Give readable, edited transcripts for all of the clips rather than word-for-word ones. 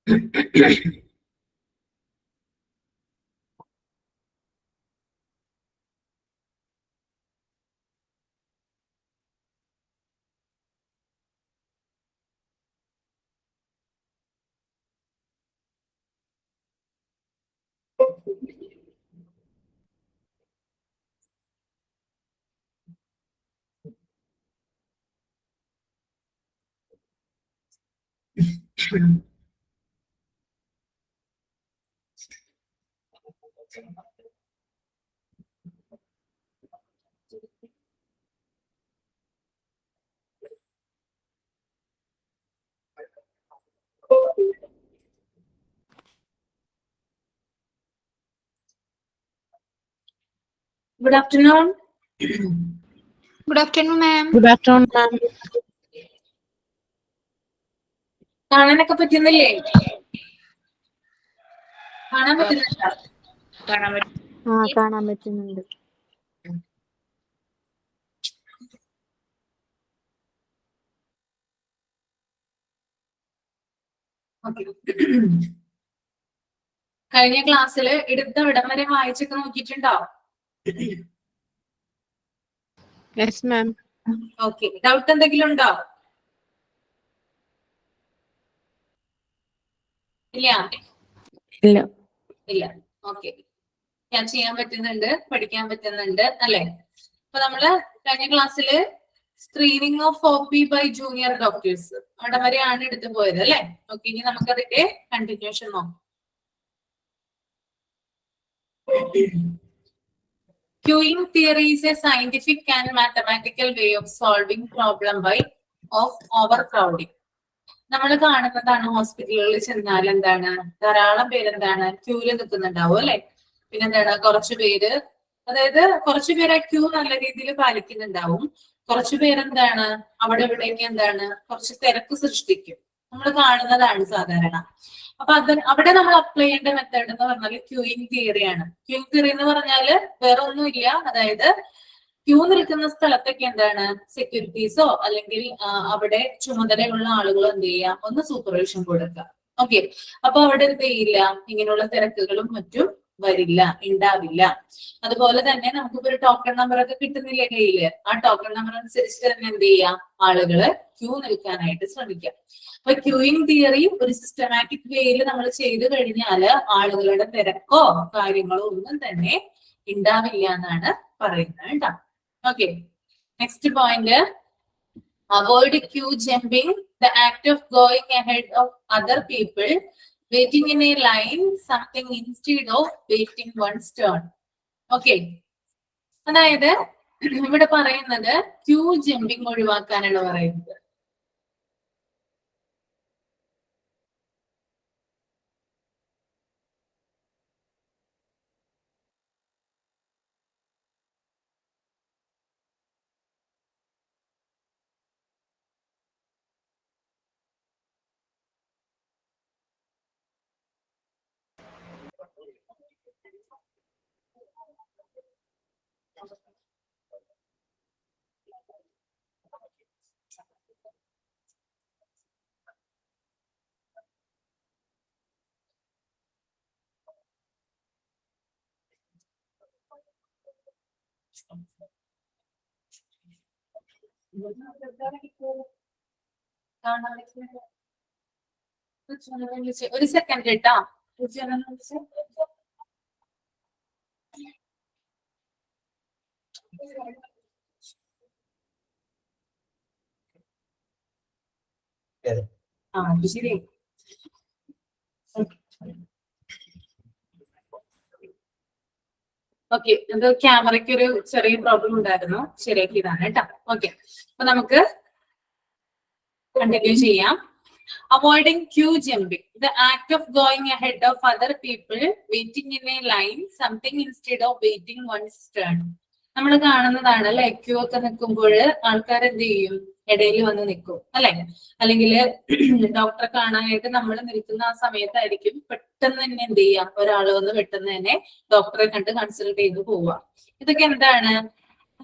Good afternoon. Good afternoon, ma'am. Good afternoon, ma'am. കാണാനൊക്കെ പറ്റുന്നില്ലേ? കാണാൻ പറ്റുന്നുണ്ടോ? കാണാൻ പറ്റുന്നുണ്ട്. കഴിഞ്ഞ ക്ലാസ്സിൽ എടുത്ത ഇടം വരെ വായിച്ചൊക്കെ നോക്കിയിട്ടുണ്ടോ? Yes, ma'am. ഓക്കെ, ഡൗട്ട് എന്തെങ്കിലും ഉണ്ടോ? ഇല്ല ഇല്ല. ഓക്കെ, ഞാൻ ചെയ്യാൻ പറ്റുന്നുണ്ട്, പഠിക്കാൻ പറ്റുന്നുണ്ട് അല്ലെ? അപ്പൊ നമ്മള് കഴിഞ്ഞ ക്ലാസ്സില് screening of OP by junior doctors അവിടെ വരെയാണ് എടുത്തു പോയത് അല്ലെ? ഓക്കെ, ഇനി നമുക്കതിന്റെ കണ്ടിന്യൂഷൻ നോക്കാം. Queuing theory is a scientific and mathematical way of solving problem of overcrowding. നമ്മൾ കാണുന്നതാണ് ഹോസ്പിറ്റലുകളിൽ ചെന്നാൽ എന്താണ്, ധാരാളം പേരെന്താണ് ക്യൂവിൽ നിൽക്കുന്നുണ്ടാവും അല്ലെ? പിന്നെന്താണ് കുറച്ചു പേര്, അതായത് കുറച്ചു പേര് ആ ക്യൂ നല്ല രീതിയിൽ പാലിക്കുന്നുണ്ടാവും. കുറച്ചു പേരെന്താണ് അവിടെ ഇവിടേക്ക് എന്താണ് കുറച്ച് തിരക്ക് സൃഷ്ടിക്കും. നമ്മൾ കാണുന്നതാണ് സാധാരണ. അപ്പൊ അവിടെ നമ്മൾ അപ്ലൈ ചെയ്യേണ്ട മെത്തേഡ് എന്ന് പറഞ്ഞാൽ ക്യൂയിങ് തിയറിയാണ്. ക്യൂയിങ് തിയറി എന്ന് പറഞ്ഞാല് വേറെ ഒന്നുമില്ല, അതായത് ക്യൂ നിൽക്കുന്ന സ്ഥലത്തൊക്കെ എന്താണ് സെക്യൂരിറ്റീസോ അല്ലെങ്കിൽ അവിടെ ചുമതലയുള്ള ആളുകളോ എന്ത് ചെയ്യാം, ഒന്ന് സൂപ്പർവിഷൻ കൊടുക്കുക. ഓക്കെ, അപ്പൊ അവിടെ എന്ത് ചെയ്യില്ല, ഇങ്ങനെയുള്ള തിരക്കുകളും മറ്റും വരില്ല, ഉണ്ടാവില്ല. അതുപോലെ തന്നെ നമുക്കിപ്പോ ഒരു ടോക്കൺ നമ്പർ ഒക്കെ കിട്ടുന്നില്ലേ കയ്യില്, ആ ടോക്കൺ നമ്പർ അനുസരിച്ച് തന്നെ എന്ത് ചെയ്യാം, ആളുകള് ക്യൂ നിൽക്കാനായിട്ട് ശ്രമിക്കാം. അപ്പൊ ക്യൂയിങ് തിയറി ഒരു സിസ്റ്റമാറ്റിക് വേയിൽ നമ്മൾ ചെയ്തു കഴിഞ്ഞാല് ആളുകളുടെ തിരക്കോ കാര്യങ്ങളോ ഒന്നും തന്നെ ഉണ്ടാവില്ല എന്നാണ് പറയുന്നത് കേട്ടോ. Okay, next point, avoid queue jumping, the act of going ahead of other people, waiting in a line, something instead of waiting one's turn. Okay, അതായത് ഇവിടെ പറയുന്നത് ക്യൂ ജമ്പിങ് ഒഴിവാക്കാനാണ് പറയുന്നത്. ഒരു സെക്കൻഡ് കേട്ടാ. ശരി. ഓക്കെ, അത് ക്യാമറയ്ക്ക് ഒരു ചെറിയ പ്രോബ്ലം ഉണ്ടായിരുന്നു, ശരിയാക്കിയതാണ് കേട്ടോ. ഓക്കെ, അപ്പൊ നമുക്ക് കണ്ടിന്യൂ ചെയ്യാം. Avoiding queue jumping, the act of going ahead of other people, waiting in a line, something instead of waiting one's turn. നമ്മൾ കാണുന്നതാണ് അല്ലെ, ക്യൂ ഒക്കെ നിൽക്കുമ്പോൾ ആൾക്കാർ എന്ത് ചെയ്യും, ഇടയിൽ വന്ന് നിൽക്കും അല്ലെ? അല്ലെങ്കിൽ ഡോക്ടറെ കാണാനായിട്ട് നമ്മൾ നിൽക്കുന്ന ആ സമയത്തായിരിക്കും പെട്ടെന്ന് തന്നെ എന്ത് ചെയ്യാം, ഒരാൾ വന്ന് പെട്ടെന്ന് തന്നെ ഡോക്ടറെ കണ്ട് കൺസൾട്ട് ചെയ്ത് പോവുക. ഇതൊക്കെ എന്താണ്,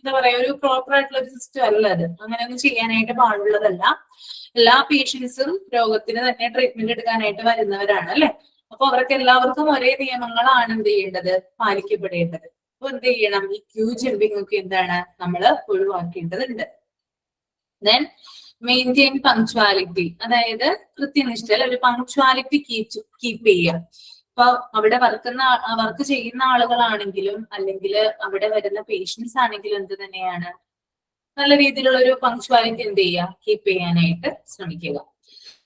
എന്താ പറയാ ഒരു പ്രോപ്പർ ആയിട്ടുള്ള ഒരു സിസ്റ്റം അല്ല അത്. അങ്ങനെയൊന്നും ചെയ്യാനായിട്ട് പാടുള്ളതല്ല. എല്ലാ പേഷ്യൻസും രോഗത്തിന് തന്നെ ട്രീറ്റ്മെന്റ് എടുക്കാനായിട്ട് വരുന്നവരാണ് അല്ലെ. അപ്പൊ അവർക്ക് എല്ലാവർക്കും ഒരേ നിയമങ്ങളാണ് എന്ത് ചെയ്യേണ്ടത്, പാലിക്കപ്പെടേണ്ടത്. അപ്പൊ എന്ത് ചെയ്യണം, ഈ ക്യൂ ജമ്പിംഗ് ഒക്കെ എന്താണ് നമ്മൾ ഒഴിവാക്കേണ്ടതുണ്ട്. ദെൻ മെയിൻറ്റെയിൻ പങ്ക്ച്വാലിറ്റി, അതായത് കൃത്യനിഷ്ഠ ഒരു പങ്ക്ച്വാലിറ്റി കീപ്പ് ചെയ്യുക. ഇപ്പൊ അവിടെ വർക്ക് ചെയ്യുന്ന ആളുകളാണെങ്കിലും അല്ലെങ്കിൽ അവിടെ വരുന്ന പേഷ്യൻസ് ആണെങ്കിലും എന്ത് തന്നെയാണ്, നല്ല രീതിയിലുള്ള ഒരു പങ്ക്ച്വാലിറ്റി എന്ത് ചെയ്യുക, കീപ്പ് ചെയ്യാനായിട്ട് ശ്രമിക്കുക.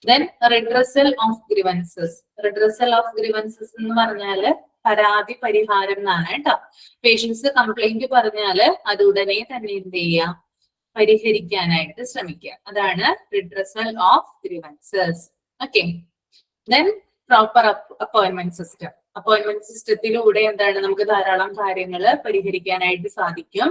Then redressal of grievances. Redressal of grievances എന്ന് പറഞ്ഞാല് പരാതി പരിഹാരം എന്നാണ് കേട്ടോ. പേഷ്യൻസ് കംപ്ലൈന്റ് പറഞ്ഞാല് അത് ഉടനെ തന്നെ എന്ത് ചെയ്യുക, പരിഹരിക്കാനായിട്ട് ശ്രമിക്കുക. അതാണ് redressal of grievances. Okay. Then proper appointment system. Appointment സിസ്റ്റത്തിലൂടെ എന്താണ് നമുക്ക് ധാരാളം കാര്യങ്ങൾ പരിഹരിക്കാനായിട്ട് സാധിക്കും.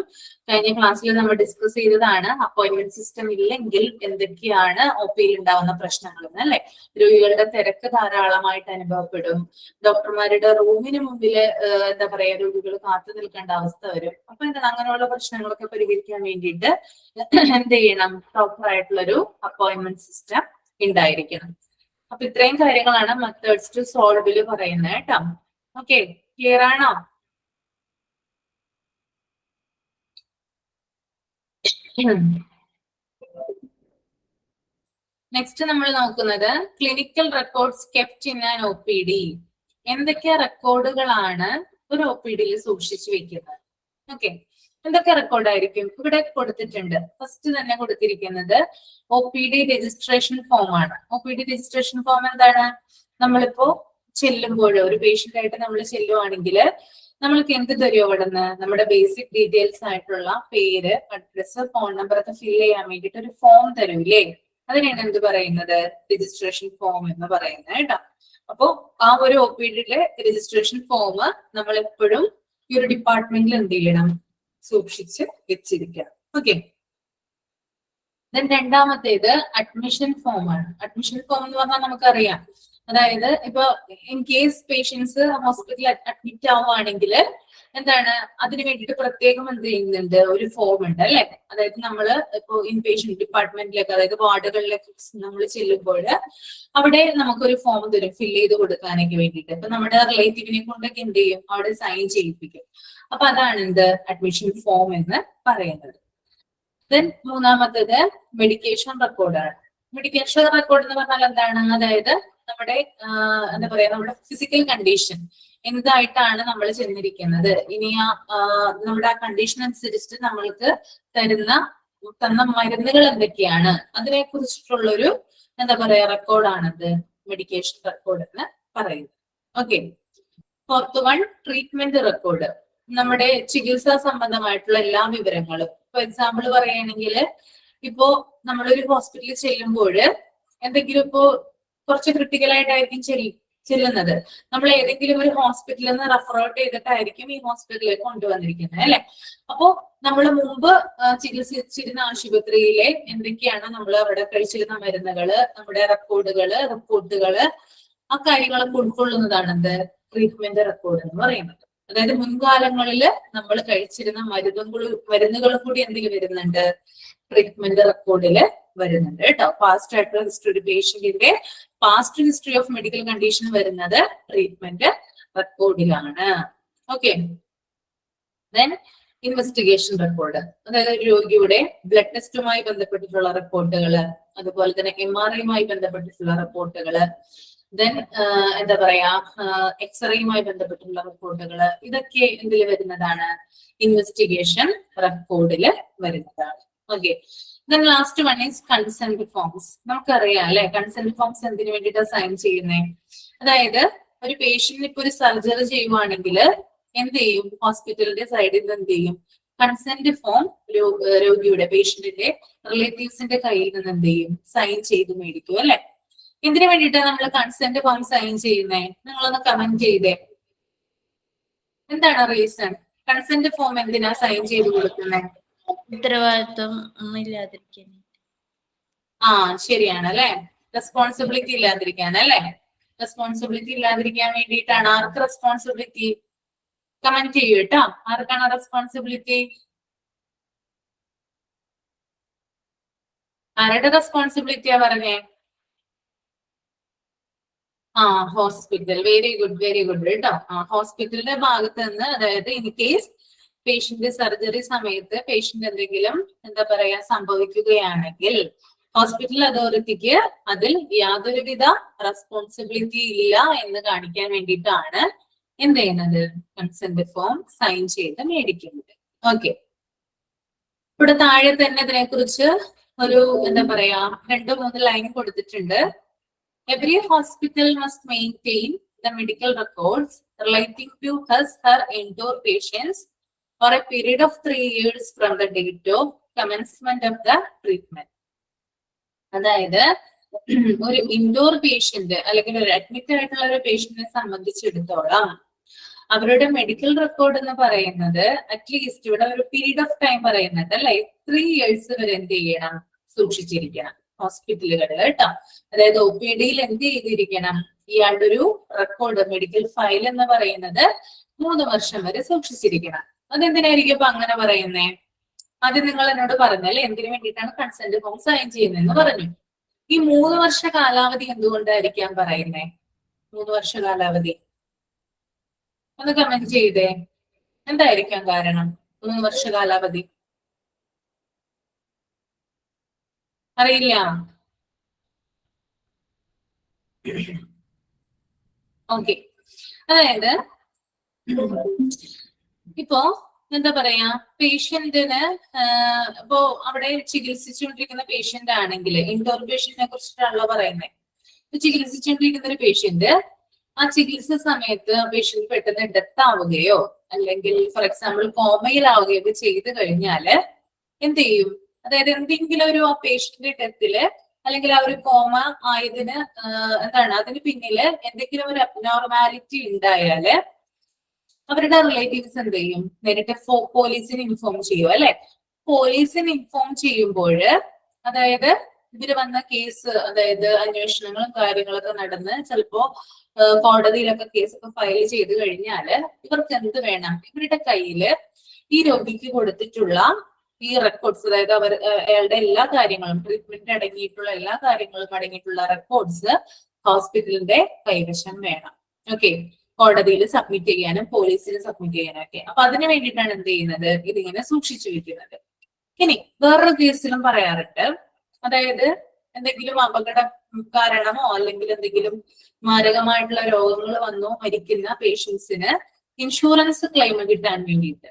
കഴിഞ്ഞ ക്ലാസ്സിൽ നമ്മൾ ഡിസ്കസ് ചെയ്തതാണ് അപ്പോയിന്റ്മെന്റ് സിസ്റ്റം ഇല്ലെങ്കിൽ എന്തൊക്കെയാണ് ഒ പിയിൽ ഉണ്ടാവുന്ന പ്രശ്നങ്ങൾ എന്ന് അല്ലെ. രോഗികളുടെ തിരക്ക് ധാരാളമായിട്ട് അനുഭവപ്പെടും. ഡോക്ടർമാരുടെ റൂമിന് മുമ്പിൽ എന്താ പറയാ രോഗികൾ കാത്തു നിൽക്കേണ്ട അവസ്ഥ വരും. അപ്പൊ എന്താണ് അങ്ങനെയുള്ള പ്രശ്നങ്ങളൊക്കെ പരിഹരിക്കാൻ വേണ്ടിയിട്ട് എന്ത് ചെയ്യണം, പ്രോപ്പർ ആയിട്ടുള്ളൊരു അപ്പോയിന്റ്മെന്റ് സിസ്റ്റം ഉണ്ടായിരിക്കണം. അപ്പൊ ഇത്രയും കാര്യങ്ങളാണ് മെത്തേഡ്സ് ടു സോൾവില് പറയുന്നത് കേട്ടോ. ഓക്കെ, ക്ലിയർ ആണോ? നെക്സ്റ്റ് നമ്മൾ നോക്കുന്നത് clinical records kept in an O P D. എന്തൊക്കെ റെക്കോർഡുകളാണ് ഒരു ഒ പി ഡിയിൽ സൂക്ഷിച്ചു വെക്കുന്നത്? ഓക്കെ, എന്തൊക്കെ റെക്കോർഡായിരിക്കും ഇവിടെ കൊടുത്തിട്ടുണ്ട്. ഫസ്റ്റ് തന്നെ കൊടുത്തിരിക്കുന്നത് O P D registration form ആണ്. O P D registration form എന്താണ്, നമ്മളിപ്പോ ചെല്ലുമ്പോൾ ഒരു പേഷ്യന്റ് ആയിട്ട് നമ്മൾ ചെല്ലുവാണെങ്കിൽ നമ്മൾക്ക് എന്ത് തരുമോ അവിടെ നിന്ന്, നമ്മുടെ ബേസിക് ഡീറ്റെയിൽസ് ആയിട്ടുള്ള പേര്, അഡ്രസ്, ഫോൺ നമ്പർ ഒക്കെ ഫിൽ ചെയ്യാൻ വേണ്ടിയിട്ട് ഒരു ഫോം തരൂല്ലേ, അതിനാണ് എന്ത് പറയുന്നത്, രജിസ്ട്രേഷൻ ഫോം എന്ന് പറയുന്നത് കേട്ടോ. അപ്പോ ആ ഒരു ഒ പി ഡിയിലെ രജിസ്ട്രേഷൻ ഫോം നമ്മൾ എപ്പോഴും ഈ ഒരു ഡിപ്പാർട്ട്മെന്റിൽ എന്ത് ചെയ്യണം, സൂക്ഷിച്ച് വെച്ചിരിക്കുക. ഓക്കെ. ദെൻ രണ്ടാമത്തേത് അഡ്മിഷൻ ഫോം ആണ്. അഡ്മിഷൻ ഫോം എന്ന് പറഞ്ഞാൽ നമുക്കറിയാം, അതായത് ഇപ്പൊ ഇൻ കേസ് പേഷ്യൻസ് ഹോസ്പിറ്റലിൽ അഡ്മിറ്റ് ആവുകയാണെങ്കിൽ എന്താണ് അതിന് വേണ്ടിയിട്ട് പ്രത്യേകം എന്ത് ചെയ്യുന്നുണ്ട്, ഒരു ഫോം ഉണ്ട് അല്ലെ. അതായത് നമ്മള് ഇപ്പോ ഇൻ പേഷ്യന്റ് ഡിപ്പാർട്ട്മെന്റിലേക്ക്, അതായത് വാർഡുകളിലേക്ക് നമ്മൾ ചെല്ലുമ്പോൾ അവിടെ നമുക്കൊരു ഫോം തരും ഫിൽ ചെയ്ത് കൊടുക്കാനൊക്കെ വേണ്ടിയിട്ട്. അപ്പൊ നമ്മുടെ റിലേറ്റീവിനെ കൊണ്ടൊക്കെ എന്ത് ചെയ്യും, അവിടെ സൈൻ ചെയ്യിപ്പിക്കും. അപ്പൊ അതാണ് എന്ത്, അഡ്മിഷൻ ഫോം എന്ന് പറയുന്നത്. ദെൻ മൂന്നാമത്തേത് മെഡിക്കേഷൻ റെക്കോർഡാണ്. മെഡിക്കേഷൻ റെക്കോർഡ് എന്ന് പറഞ്ഞാൽ എന്താണ്, അതായത് നമ്മുടെ എന്താ പറയാ നമ്മുടെ ഫിസിക്കൽ കണ്ടീഷൻ എന്തായിട്ടാണ് നമ്മൾ ചെന്നിരിക്കുന്നത്, ഇനി നമ്മുടെ ആ കണ്ടീഷൻ അനുസരിച്ചിട്ട് നമ്മൾക്ക് തന്ന മരുന്നുകൾ എന്തൊക്കെയാണ്, അതിനെ കുറിച്ചിട്ടുള്ളൊരു എന്താ പറയാ റെക്കോർഡാണത് മെഡിക്കേഷൻ റെക്കോർഡ് എന്ന് പറയുന്നത്. Okay. Fourth one treatment record. നമ്മുടെ ചികിത്സാ സംബന്ധമായിട്ടുള്ള എല്ലാ വിവരങ്ങളും. ഫോർ എക്സാമ്പിൾ പറയുകയാണെങ്കിൽ ഇപ്പോ നമ്മളൊരു ഹോസ്പിറ്റലിൽ ചെല്ലുമ്പോൾ എന്തെങ്കിലും ഇപ്പോ കുറച്ച് ക്രിട്ടിക്കൽ ആയിട്ടായിരിക്കും ചെല്ലുന്നത്. നമ്മൾ ഏതെങ്കിലും ഒരു ഹോസ്പിറ്റലിൽ നിന്ന് റെഫർ ഔട്ട് ചെയ്തിട്ടായിരിക്കും ഈ ഹോസ്പിറ്റലിലേക്ക് കൊണ്ടുവന്നിരിക്കുന്നത് അല്ലെ. അപ്പോ നമ്മൾ മുമ്പ് ചികിത്സിച്ചിരുന്ന ആശുപത്രിയിലെ എന്തൊക്കെയാണ് നമ്മൾ അവിടെ കഴിച്ചിരുന്ന മരുന്നുകള്, നമ്മുടെ റിപ്പോർട്ടുകള് ആ കാര്യങ്ങളൊക്കെ ഉൾക്കൊള്ളുന്നതാണ് എന്ത്, ട്രീറ്റ്മെന്റ് റെക്കോർഡ് എന്ന് പറയുന്നത്. അതായത് മുൻകാലങ്ങളിൽ നമ്മൾ കഴിച്ചിരുന്ന മരുന്നുകളും കൂടി എന്തിൽ വരുന്നുണ്ട്, ട്രീറ്റ്മെന്റ് റെക്കോർഡില് വരുന്നുണ്ട് കേട്ടോ. പാസ്റ്റ് ആയിട്ടുള്ള ഹിസ്റ്ററി, പേഷ്യന്റിന്റെ past history of medical condition വരുന്നത് ട്രീറ്റ്മെന്റ് റെക്കോർഡിലാണ്. ഓക്കെ. ദെൻ ഇൻവെസ്റ്റിഗേഷൻ റെക്കോർഡ്, അതായത് ഒരു രോഗിയുടെ ബ്ലഡ് ടെസ്റ്റുമായി ബന്ധപ്പെട്ടിട്ടുള്ള റിപ്പോർട്ടുകള്, അതുപോലെ തന്നെ MRIയുമായി ബന്ധപ്പെട്ടിട്ടുള്ള റിപ്പോർട്ടുകള്, ദെൻ എന്താ പറയാ എക്സ്റേയുമായി ബന്ധപ്പെട്ടുള്ള റിപ്പോർട്ടുകള്, ഇതൊക്കെ എന്തിൽ വരുന്നതാണ്, ഇൻവെസ്റ്റിഗേഷൻ റെക്കോർഡില് വരുന്നതാണ്. Okay. Then last one is consent forms. നമുക്കറിയാം അല്ലെ, കൺസെന്റ് ഫോംസ് എന്തിനു വേണ്ടിയിട്ടാണ് സൈൻ ചെയ്യുന്നത്. അതായത് ഒരു പേഷ്യന്റിന് ഇപ്പൊ ഒരു സർജറി ചെയ്യുവാണെങ്കിൽ എന്ത് ചെയ്യും, ഹോസ്പിറ്റലിന്റെ സൈഡിൽ നിന്ന് എന്ത് ചെയ്യും, കൺസെന്റ് ഫോം രോഗിയുടെ പേഷ്യന്റിന്റെ റിലേറ്റീവ്സിന്റെ കയ്യിൽ നിന്ന് എന്ത് ചെയ്യും, സൈൻ ചെയ്ത് മേടിക്കും അല്ലെ. എന്തിനു വേണ്ടിയിട്ടാണ് നമ്മൾ കൺസെന്റ് ഫോം സൈൻ ചെയ്യുന്നേ, നിങ്ങളൊന്ന് കമന്റ് ചെയ്തേ. എന്താണ് റീസൺ, കൺസെന്റ് ഫോം എന്തിനാ സൈൻ ചെയ്ത് കൊടുക്കുന്നത്? ഉത്തരവാദിത്വം ഒന്നും ഇല്ലാതിരിക്കാൻ. ആ ശരിയാണ് അല്ലെ, റെസ്പോൺസിബിലിറ്റി ഇല്ലാതിരിക്കാൻ അല്ലെ. റെസ്പോൺസിബിലിറ്റി ഇല്ലാതിരിക്കാൻ വേണ്ടിയിട്ടാണ്. ആർക്ക് റെസ്പോൺസിബിലിറ്റി, കമന്റ് ചെയ്യൂ കേട്ടോ. ആർക്കാണ് റെസ്പോൺസിബിലിറ്റി? ആരുടെ റെസ്പോൺസിബിലിറ്റിയാ പറഞ്ഞേ? ഹോസ്പിറ്റൽ. വെരി ഗുഡ് കേട്ടോ. ഹോസ്പിറ്റലിന്റെ ഭാഗത്ത് നിന്ന്, അതായത് ഇൻ കേസ് പേഷ്യന്റ് സർജറി സമയത്ത് പേഷ്യന്റ് എന്തെങ്കിലും എന്താ പറയാ സംഭവിക്കുകയാണെങ്കിൽ ഹോസ്പിറ്റൽ അതോറിറ്റിക്ക് അതിൽ യാതൊരുവിധ റെസ്പോൺസിബിലിറ്റി ഇല്ല എന്ന് കാണിക്കാൻ വേണ്ടിയിട്ടാണ് എന്ത് ചെയ്യുന്നത്? കൺസെന്റ് ഫോം സൈൻ ചെയ്ത് മേടിക്കുന്നത്. ഓക്കെ, ഇവിടെ താഴെ തന്നെ ഇതിനെ കുറിച്ച് ഒരു എന്താ പറയാ 2-3 ലൈൻ കൊടുത്തിട്ടുണ്ട്. Every hospital must maintain the medical records relating to her indoor patients for a period of 3 years from the date of commencement of the treatment. അതായത് ഒരു ഇൻഡോർ പേഷ്യന്റ് അല്ലെങ്കിൽ ഒരു അഡ്മിറ്റ് ആയിട്ടുള്ള ഒരു പേഷ്യന്റിനെ സംബന്ധിച്ചിടത്തോളം അവരുടെ മെഡിക്കൽ റെക്കോർഡ് എന്ന് പറയുന്നത് അറ്റ്ലീസ്റ്റ് ഇവിടെ ഒരു പീരീഡ് ഓഫ് ടൈം പറയുന്നത് അല്ലെ 3 years വരെ എന്ത് ചെയ്യണം? സൂക്ഷിച്ചിരിക്കണം ഹോസ്പിറ്റലുകളിൽ കേട്ടോ. അതായത് ഒ പി ഡിയിൽ എന്ത് ചെയ്തിരിക്കണം? ഇയാളുടെ ഒരു റെക്കോർഡ് മെഡിക്കൽ ഫയൽ എന്ന് പറയുന്നത് 3 വർഷം വരെ സൂക്ഷിച്ചിരിക്കണം. അതെന്തിനായിരിക്കും ഇപ്പൊ അങ്ങനെ പറയുന്നേ? അത് നിങ്ങൾ എന്നോട് പറഞ്ഞല്ലേ എന്തിനു വേണ്ടിയിട്ടാണ് കൺസെന്റ് ഫോം സൈൻ ചെയ്യുന്നതെന്ന് പറഞ്ഞു. ഈ 3 വർഷ കാലാവധി എന്തുകൊണ്ടായിരിക്കാം പറയുന്നേ? 3 വർഷ കാലാവധി ഒന്ന് കമന്റ് ചെയ്തേ. എന്തായിരിക്കാം കാരണം? 3 വർഷ കാലാവധി അറിയില്ല. ഓക്കെ, അതായത് ഇപ്പോ എന്താ പറയാ പേഷ്യന്റിന് ഇപ്പോ അവിടെ ചികിത്സിച്ചുകൊണ്ടിരിക്കുന്ന പേഷ്യന്റ് ആണെങ്കിൽ ഇൻഡോർ പേഷ്യന്റിനെ കുറിച്ചിട്ടാണല്ലോ പറയുന്നത്. ചികിത്സിച്ചുകൊണ്ടിരിക്കുന്ന ഒരു പേഷ്യന്റ് ആ ചികിത്സ സമയത്ത് പേഷ്യന്റ് പെട്ടെന്ന് ഡെത്ത് ആവുകയോ അല്ലെങ്കിൽ ഫോർ എക്സാമ്പിൾ കോമയിലാവുകയോ ഒക്കെ ചെയ്തു കഴിഞ്ഞാല് എന്ത് ചെയ്യും? അതായത് എന്തെങ്കിലും ഒരു ആ പേഷ്യന്റ് ഡെത്തില് അല്ലെങ്കിൽ ആ ഒരു കോമ ആയതിന് എന്താണ് അതിന് പിന്നില് എന്തെങ്കിലും ഒരു അബ്നോർമാലിറ്റി ഉണ്ടായാല് അവരുടെ റിലേറ്റീവ്സ് എന്ത് ചെയ്യും? നേരിട്ട് പോലീസിന് ഇൻഫോം ചെയ്യും അല്ലെ. പോലീസിന് ഇൻഫോം ചെയ്യുമ്പോൾ അതായത് ഇവര് വന്ന കേസ്, അതായത് അന്വേഷണങ്ങളും കാര്യങ്ങളൊക്കെ നടന്ന് ചിലപ്പോ കോടതിയിലൊക്കെ കേസൊക്കെ ഫയൽ ചെയ്ത് കഴിഞ്ഞാല് ഇവർക്ക് എന്ത് വേണം? ഇവരുടെ കയ്യില് ഈ രോഗിക്ക് കൊടുത്തിട്ടുള്ള ഈ റെക്കോർഡ്സ്, അതായത് അയാളുടെ എല്ലാ കാര്യങ്ങളും ട്രീറ്റ്മെന്റ് അടങ്ങിയിട്ടുള്ള എല്ലാ കാര്യങ്ങളും അടങ്ങിയിട്ടുള്ള റെക്കോർഡ്സ് ഹോസ്പിറ്റലിന്റെ കൈവശം വേണം. ഓക്കെ, കോടതിയിൽ സബ്മിറ്റ് ചെയ്യാനും പോലീസിന് സബ്മിറ്റ് ചെയ്യാനും ഒക്കെ. അപ്പൊ അതിന് വേണ്ടിയിട്ടാണ് എന്ത് ചെയ്യുന്നത്? ഇതിങ്ങനെ സൂക്ഷിച്ചു വെക്കുന്നത്. ഇനി വേറൊരു കേസിലും പറയാറുണ്ട്, അതായത് എന്തെങ്കിലും അപകടം കാരണമോ അല്ലെങ്കിൽ എന്തെങ്കിലും മാരകമായിട്ടുള്ള രോഗങ്ങൾ വന്നോ മരിക്കുന്ന പേഷ്യൻസിന് ഇൻഷുറൻസ് ക്ലെയിം കിട്ടാൻ വേണ്ടിയിട്ട്.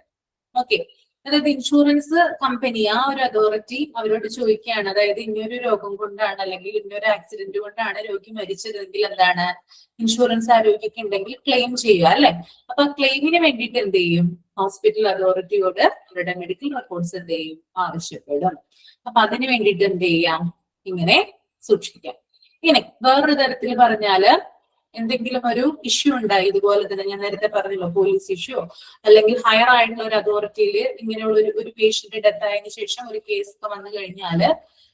ഓക്കെ, അതായത് ഇൻഷുറൻസ് കമ്പനി ആ ഒരു അതോറിറ്റി അവരോട് ചോദിക്കുകയാണ്, അതായത് ഇന്നൊരു രോഗം കൊണ്ടാണ് അല്ലെങ്കിൽ ഇന്നൊരു ആക്സിഡന്റ് കൊണ്ടാണ് രോഗി മരിച്ചതെങ്കിൽ എന്താണ് ഇൻഷുറൻസ് ആ രോഗിക്ക് ഉണ്ടെങ്കിൽ ക്ലെയിം ചെയ്യുക അല്ലെ. അപ്പൊ ക്ലെയിമിന് വേണ്ടിയിട്ട് എന്ത് ചെയ്യും? ഹോസ്പിറ്റൽ അതോറിറ്റിയോട് അവരുടെ മെഡിക്കൽ റെക്കോർഡ്സ് എന്ത് ചെയ്യും? ആവശ്യപ്പെടും. അപ്പൊ അതിന് വേണ്ടിയിട്ട് എന്ത് ചെയ്യാം? ഇങ്ങനെ സൂക്ഷിക്കാം. ഇനി വേറൊരു തരത്തിൽ പറഞ്ഞാല് എന്തെങ്കിലും ഒരു ഇഷ്യൂ ഉണ്ടായി, ഇതുപോലെ തന്നെ ഞാൻ നേരത്തെ പറഞ്ഞല്ലോ പോലീസ് ഇഷ്യൂ അല്ലെങ്കിൽ ഹയർ ആയിട്ടുള്ള ഒരു അതോറിറ്റിയിൽ ഇങ്ങനെയുള്ള ഒരു പേഷ്യന്റ് ഡെത്ത് ആയതിനു ശേഷം ഒരു കേസ് ഒക്കെ വന്നു കഴിഞ്ഞാല്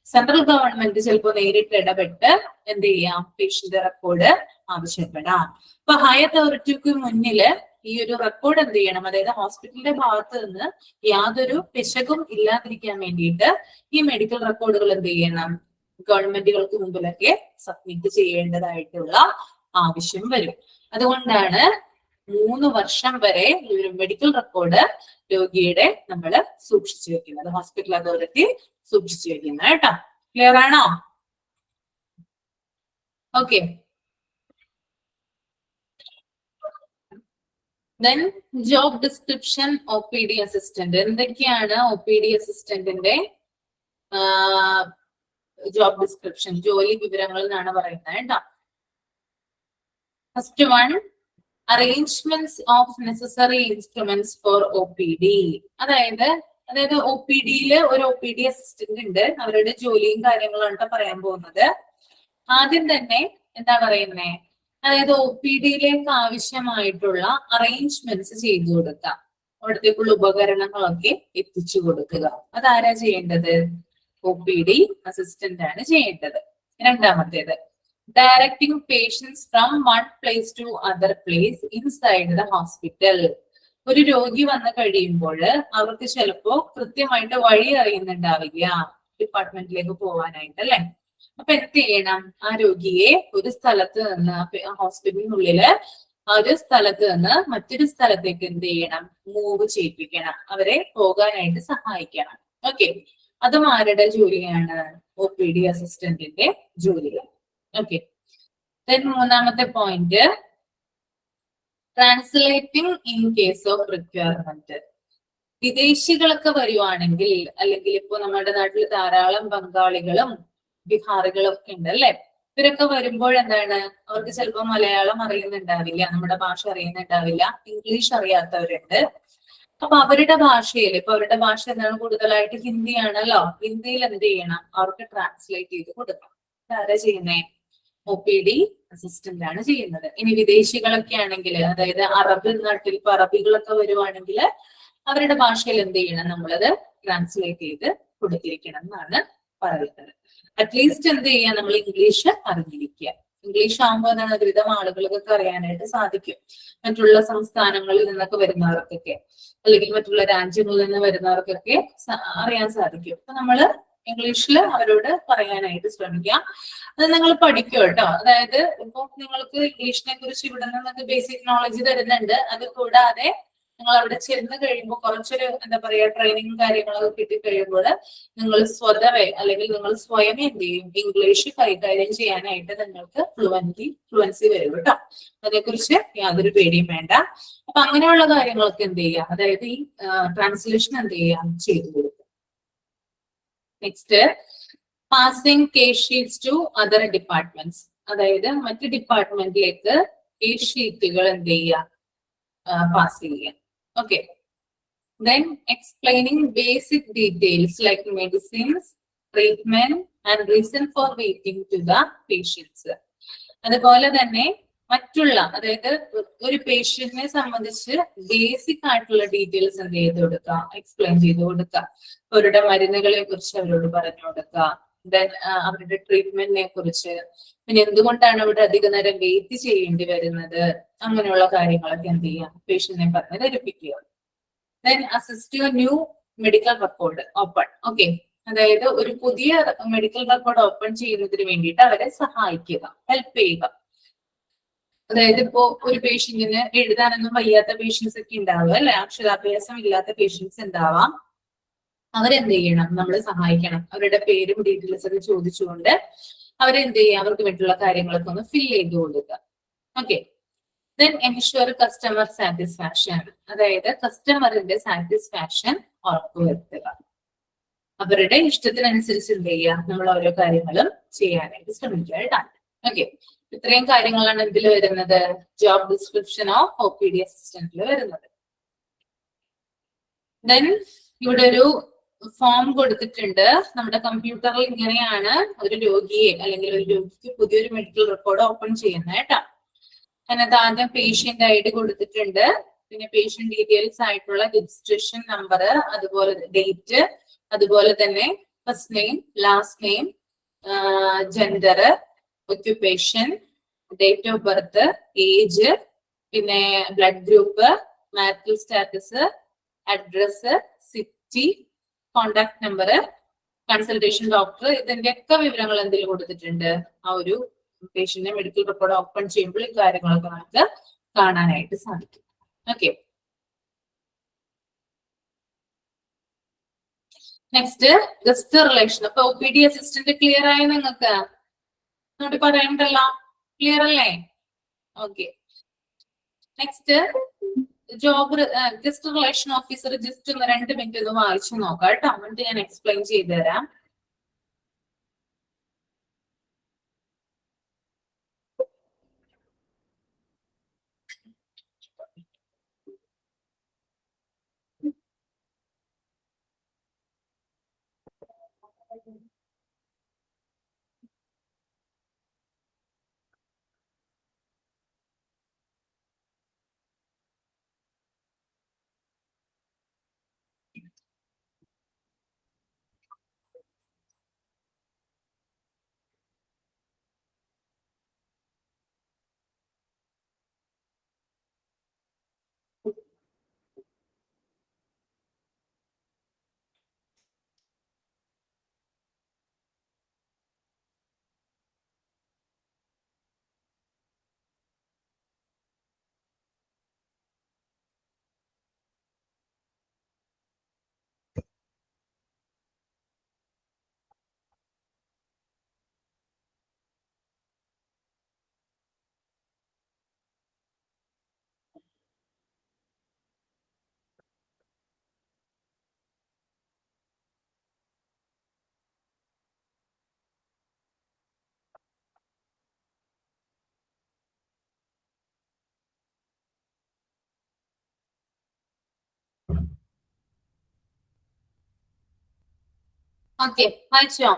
സെൻട്രൽ ഗവൺമെന്റ് ചിലപ്പോൾ നേരിട്ട് ഇടപെട്ട് എന്ത് ചെയ്യാം? പേഷ്യന്റ് റെക്കോർഡ് ആവശ്യപ്പെടാം. അപ്പൊ ഹൈ അതോറിറ്റിക്ക് മുന്നില് ഈ ഒരു റെക്കോർഡ് എന്ത് ചെയ്യണം? അതായത് ഹോസ്പിറ്റലിന്റെ ഭാഗത്ത് നിന്ന് യാതൊരു പിശകും ഇല്ലാതിരിക്കാൻ വേണ്ടിയിട്ട് ഈ മെഡിക്കൽ റെക്കോർഡുകൾ എന്ത് ചെയ്യണം? ഗവൺമെന്റുകൾക്ക് മുമ്പിലൊക്കെ സബ്മിറ്റ് ചെയ്യേണ്ടതായിട്ടുള്ള ആവശ്യം വരും. അതുകൊണ്ടാണ് 3 വർഷം വരെ ഈ ഒരു മെഡിക്കൽ റെക്കോർഡ് രോഗിയുടെ നമ്മൾ സൂക്ഷിച്ചു വെക്കുന്നത്, ഹോസ്പിറ്റൽ അതോറിറ്റി സൂക്ഷിച്ചു വെക്കുന്നത് കേട്ടോ. ക്ലിയർ ആണോ? Okay, then job description O P D assistant. എന്തൊക്കെയാണ് ഒ പി ഡി അസിസ്റ്റന്റിന്റെ ജോബ് ഡിസ്ക്രിപ്ഷൻ? ജോലി വിവരങ്ങൾ എന്നാണ് പറയുന്നത് കേട്ടോ. First one, arrangements of necessary instruments for O P D. അതായത് ഒ പി ഡിയില് ഒരു ഒ പി ഡി അസിസ്റ്റന്റ് ഉണ്ട്, അവരുടെ ജോലിയും കാര്യങ്ങളാണ് പറയാൻ പോകുന്നത്. ആദ്യം തന്നെ എന്താ പറയുന്നേ? അതായത് ഒ പി ഡിയിലേക്ക് ആവശ്യമായിട്ടുള്ള അറേഞ്ച്മെന്റ്സ് ചെയ്തു കൊടുക്കുക, അവിടത്തേക്കുള്ള ഉപകരണങ്ങളൊക്കെ എത്തിച്ചു കൊടുക്കുക. അതാരാ ചെയ്യേണ്ടത്? ഒ പി ഡി അസിസ്റ്റന്റ് ആണ് ചെയ്യേണ്ടത്. രണ്ടാമത്തേത്, directing patients from one place to other place inside the hospital. ഒരു രോഗി വന്നു കഴിയുമ്പോൾ അവർക്ക് ചിലപ്പോ കൃത്യമായിട്ട് വഴി അറിയുന്നുണ്ടാവില്ല, ഡിപ്പാർട്ട്മെന്റിലേക്ക് പോവാനായിട്ട് അല്ലെ. അപ്പൊ എന്ത് ചെയ്യണം? ആ രോഗിയെ ഒരു സ്ഥലത്ത് നിന്ന് ഹോസ്പിറ്റലിനുള്ളില് ഒരു സ്ഥലത്ത് നിന്ന് മറ്റൊരു സ്ഥലത്തേക്ക് എന്ത് ചെയ്യണം? മൂവ് ചെയ്യിപ്പിക്കണം, അവരെ പോകാനായിട്ട് സഹായിക്കണം. ഓക്കെ, അതും ആരുടെ ജോലിയാണ്? OPD അസിസ്റ്റന്റിന്റെ ജോലിയാണ്. ഓക്കെ, മൂന്നാമത്തെ point, translating in case of requirement. വിദേശികളൊക്കെ വരുവാണെങ്കിൽ, അല്ലെങ്കിൽ ഇപ്പൊ നമ്മുടെ നാട്ടിൽ ധാരാളം ബംഗാളികളും ബീഹാറികളും ഒക്കെ ഉണ്ട് അല്ലെ. ഇവരൊക്കെ വരുമ്പോൾ എന്താണ്, അവർക്ക് ചിലപ്പോൾ മലയാളം അറിയുന്നുണ്ടാവില്ല, നമ്മുടെ ഭാഷ അറിയുന്നുണ്ടാവില്ല, ഇംഗ്ലീഷ് അറിയാത്തവരുണ്ട്. അപ്പൊ അവരുടെ ഭാഷയിൽ, ഇപ്പൊ അവരുടെ ഭാഷ എന്താണ്, കൂടുതലായിട്ട് ഹിന്ദിയാണല്ലോ. ഹിന്ദിയിൽ എന്ത് ചെയ്യണം? അവർക്ക് ട്രാൻസ്ലേറ്റ് ചെയ്ത് കൊടുക്കണം. ആരാ ചെയ്യുന്നേ? OPD അസിസ്റ്റന്റ് ആണ് ചെയ്യുന്നത്. ഇനി വിദേശികളൊക്കെ ആണെങ്കിൽ, അതായത് അറബ് നാട്ടിൽ ഇപ്പൊ അറബികളൊക്കെ വരുവാണെങ്കിൽ അവരുടെ ഭാഷയിൽ എന്ത് ചെയ്യണം? നമ്മളത് ട്രാൻസ്ലേറ്റ് ചെയ്ത് കൊടുത്തിരിക്കണം എന്നാണ് പറയുന്നത്. അറ്റ്ലീസ്റ്റ് എന്ത് ചെയ്യാം? നമ്മൾ ഇംഗ്ലീഷ് അറിഞ്ഞിരിക്കുക. ഇംഗ്ലീഷ് ആകുമ്പോൾ എന്താണ്, ഒരുവിധം ആളുകൾക്കൊക്കെ അറിയാനായിട്ട് സാധിക്കും. മറ്റുള്ള സംസ്ഥാനങ്ങളിൽ നിന്നൊക്കെ വരുന്നവർക്കൊക്കെ, അല്ലെങ്കിൽ മറ്റുള്ള രാജ്യങ്ങളിൽ നിന്ന് വരുന്നവർക്കൊക്കെ അറിയാൻ സാധിക്കും. അപ്പൊ നമ്മള് ഇംഗ്ലീഷിൽ അവരോട് പറയാനായിട്ട് ശ്രമിക്കാം. അത് നിങ്ങൾ പഠിക്കും കേട്ടോ. അതായത് ഇപ്പൊ നിങ്ങൾക്ക് ഇംഗ്ലീഷിനെ കുറിച്ച് ഇവിടെ നിങ്ങൾക്ക് ബേസിക് നോളജ് തരുന്നുണ്ട്. അത് കൂടാതെ നിങ്ങൾ അവിടെ ചെന്ന് കഴിയുമ്പോൾ കുറച്ചൊരു എന്താ പറയാ ട്രെയിനിങ് കാര്യങ്ങളൊക്കെ കിട്ടിക്കഴിയുമ്പോൾ നിങ്ങൾ സ്വതവേ അല്ലെങ്കിൽ നിങ്ങൾ സ്വയം എന്ത് ചെയ്യും? ഇംഗ്ലീഷ് കൈകാര്യം ചെയ്യാനായിട്ട് നിങ്ങൾക്ക് ഫ്ലുവൻസി വരും കേട്ടോ. അതേക്കുറിച്ച് യാതൊരു പേടിയും വേണ്ട. അപ്പൊ അങ്ങനെയുള്ള കാര്യങ്ങളൊക്കെ എന്ത് ചെയ്യുക? അതായത് ഈ ട്രാൻസ്ലേഷൻ എന്ത് ചെയ്യുക? ചെയ്തു കൊടുക്കുക. Next, passing case sheets to other departments. അതായത് മറ്റ് ഡിപ്പാർട്ട്മെന്റിലേക്ക് കേസ് ഷീറ്റുകൾ എന്ത് ചെയ്യുക? പാസ് ചെയ്യുക. Okay, then explaining basic details like medicines, treatment and reason for waiting to the patients. അതുപോലെ തന്നെ മറ്റുള്ള, അതായത് ഒരു പേഷ്യന്റിനെ സംബന്ധിച്ച് ബേസിക് ആയിട്ടുള്ള ഡീറ്റെയിൽസ് എന്ത് ചെയ്ത് കൊടുക്കുക? എക്സ്പ്ലെയിൻ ചെയ്ത് കൊടുക്കുക. അവരുടെ മരുന്നുകളെ കുറിച്ച് അവരോട് പറഞ്ഞു കൊടുക്കുക. ദെൻ അവരുടെ ട്രീറ്റ്മെന്റിനെ കുറിച്ച്, പിന്നെ എന്തുകൊണ്ടാണ് അവിടെ അധിക നേരം വെയിറ്റ് ചെയ്യേണ്ടി വരുന്നത്, അങ്ങനെയുള്ള കാര്യങ്ങളൊക്കെ എന്ത് ചെയ്യാം? പേഷ്യന്റിനെ പറഞ്ഞ് ധരിപ്പിക്കുക. Then assist your new medical record open. Okay, അതായത് ഒരു പുതിയ മെഡിക്കൽ റെക്കോർഡ് ഓപ്പൺ ചെയ്യുന്നതിന് വേണ്ടിയിട്ട് അവരെ സഹായിക്കുക, ഹെൽപ്പ് ചെയ്യുക. അതായത് ഇപ്പോ ഒരു പേഷ്യന്റിന് എഴുതാനൊന്നും വയ്യാത്ത പേഷ്യൻസ് ഒക്കെ ഉണ്ടാവുക അല്ലെ, അക്ഷരാഭ്യാസം ഇല്ലാത്ത പേഷ്യൻസ് ഉണ്ടാവാം. അവരെന്ത് ചെയ്യണം? നമ്മൾ സഹായിക്കണം. അവരുടെ പേരും ഡീറ്റെയിൽസ് ഒക്കെ ചോദിച്ചുകൊണ്ട് അവരെന്ത് ചെയ്യുക? അവർക്ക് വേണ്ടിയുള്ള കാര്യങ്ങളൊക്കെ ഒന്ന് ഫിൽ ചെയ്ത് കൊടുക്കുക. Okay, then ensure customer satisfaction. അതായത് കസ്റ്റമറിന്റെ സാറ്റിസ്ഫാക്ഷൻ ഉറപ്പുവരുത്തുക. അവരുടെ ഇഷ്ടത്തിനനുസരിച്ച് എന്ത് ചെയ്യുക? നമ്മൾ ഓരോ കാര്യങ്ങളും ചെയ്യാനായിട്ട് ശ്രമിക്കുക കേട്ടോ. ഓക്കെ, ഇത്രയും കാര്യങ്ങളാണ് ഇതിൽ വരുന്നത്, ജോബ് ഡിസ്ക്രിപ്ഷൻ ഓഫ് OPD അസിസ്റ്റന്റിൽ വരുന്നത്. ദെൻ ഇവിടെ ഒരു ഫോം കൊടുത്തിട്ടുണ്ട്. നമ്മുടെ കമ്പ്യൂട്ടറിൽ ഇങ്ങനെയാണ് ഒരു രോഗിയെ അല്ലെങ്കിൽ ഒരു രോഗിക്ക് പുതിയൊരു മെഡിക്കൽ റെക്കോർഡ് ഓപ്പൺ ചെയ്യുന്നത് കേട്ടോ. അതിനകത്ത് ആദ്യം പേഷ്യന്റ് ID കൊടുത്തിട്ടുണ്ട്, പിന്നെ പേഷ്യന്റ് ഡീറ്റെയിൽസ് ആയിട്ടുള്ള രജിസ്ട്രേഷൻ നമ്പർ, അതുപോലെ ഡേറ്റ്, അതുപോലെ തന്നെ first name, last name, gender, occupation, date of birth, age, പിന്നെ blood group, marital status, address, city, contact number, consultation doctor, ഇതിന്റെ ഒക്കെ വിവരങ്ങൾ എന്തെങ്കിലും കൊടുത്തിട്ടുണ്ട്. ആ ഒരു പേഷ്യന്റിന്റെ മെഡിക്കൽ റെക്കോർഡ് ഓപ്പൺ ചെയ്യുമ്പോൾ ഈ കാര്യങ്ങളൊക്കെ നമുക്ക് കാണാനായിട്ട് സാധിക്കും. Okay, next guest relation. അപ്പൊ OPD അസിസ്റ്റന്റ് ക്ലിയർ ആയ നിങ്ങൾക്ക്? എന്നോട് പറയണ്ടല്ലോ, ക്ലിയർ അല്ലേ? Okay, next job guest relation officer. Just ഒന്ന് 2 മിനിറ്റ് ഒന്ന് വായിച്ചു നോക്കാം കേട്ടോ, എന്നിട്ട് ഞാൻ എക്സ്പ്ലെയിൻ ചെയ്തു തരാം. ഓക്കെ, വായിച്ചോ?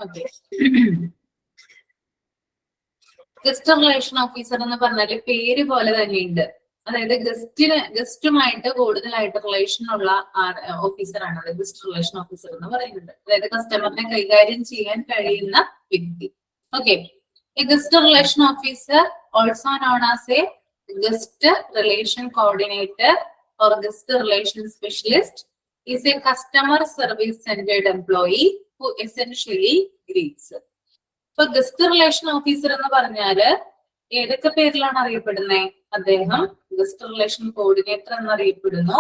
ഓക്കെ. ഗസ്റ്റ് റിലേഷൻ ഓഫീസർ എന്ന് പറഞ്ഞാല് പേര് പോലെ തന്നെയുണ്ട്. അതായത് ഗസ്റ്റുമായിട്ട് കൂടുതലായിട്ട് റിലേഷൻ ഉള്ള ഓഫീസറാണ് അത് ഗസ്റ്റ് റിലേഷൻ ഓഫീസർ എന്ന് പറയുന്നത്. അതായത് കസ്റ്റമറിനെ കൈകാര്യം ചെയ്യാൻ കഴിയുന്ന വ്യക്തി. Okay, guest relation officer also known as A guest relation coordinator or guest relation specialist is a customer service centered employee who essentially greets. ഇപ്പൊ ഗസ്റ്റ് റിലേഷൻ ഓഫീസർ എന്ന് പറഞ്ഞാല് ഏതൊക്കെ പേരിലാണ് അറിയപ്പെടുന്നത്? അദ്ദേഹം ഗസ്റ്റ് റിലേഷൻ കോർഡിനേറ്റർ എന്നറിയപ്പെടുന്നു,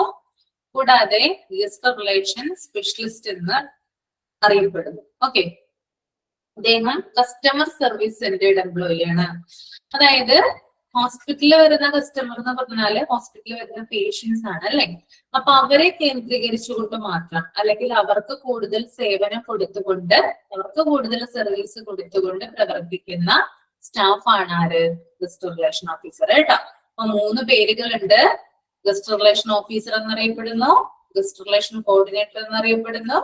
കൂടാതെ ഗസ്റ്റ് റിലേഷൻ സ്പെഷ്യലിസ്റ്റ് എന്ന് അറിയപ്പെടുന്നു. ഓക്കെ, അദ്ദേഹം കസ്റ്റമർ സർവീസ് സെന്റേർഡ് എംപ്ലോയി ആണ്. അതായത് ഹോസ്പിറ്റലിൽ വരുന്ന കസ്റ്റമർ എന്ന് പറഞ്ഞാല് ഹോസ്പിറ്റലിൽ വരുന്ന പേഷ്യൻസ് ആണ് അല്ലെ. അപ്പൊ അവരെ കേന്ദ്രീകരിച്ചുകൊണ്ട് മാത്രം, അല്ലെങ്കിൽ അവർക്ക് കൂടുതൽ സേവനം കൊടുത്തുകൊണ്ട്, അവർക്ക് കൂടുതൽ സർവീസ് കൊടുത്തുകൊണ്ട് പ്രവർത്തിക്കുന്ന സ്റ്റാഫാണ് ആര്? ഗസ്റ്റ് റിലേഷൻ ഓഫീസർ കേട്ടോ. അപ്പൊ 3 പേരുകളുണ്ട്. ഗസ്റ്റ് റിലേഷൻ ഓഫീസർ എന്നറിയപ്പെടുന്നു, ഗസ്റ്റ് റിലേഷൻ കോർഡിനേറ്റർ എന്നറിയപ്പെടുന്നു,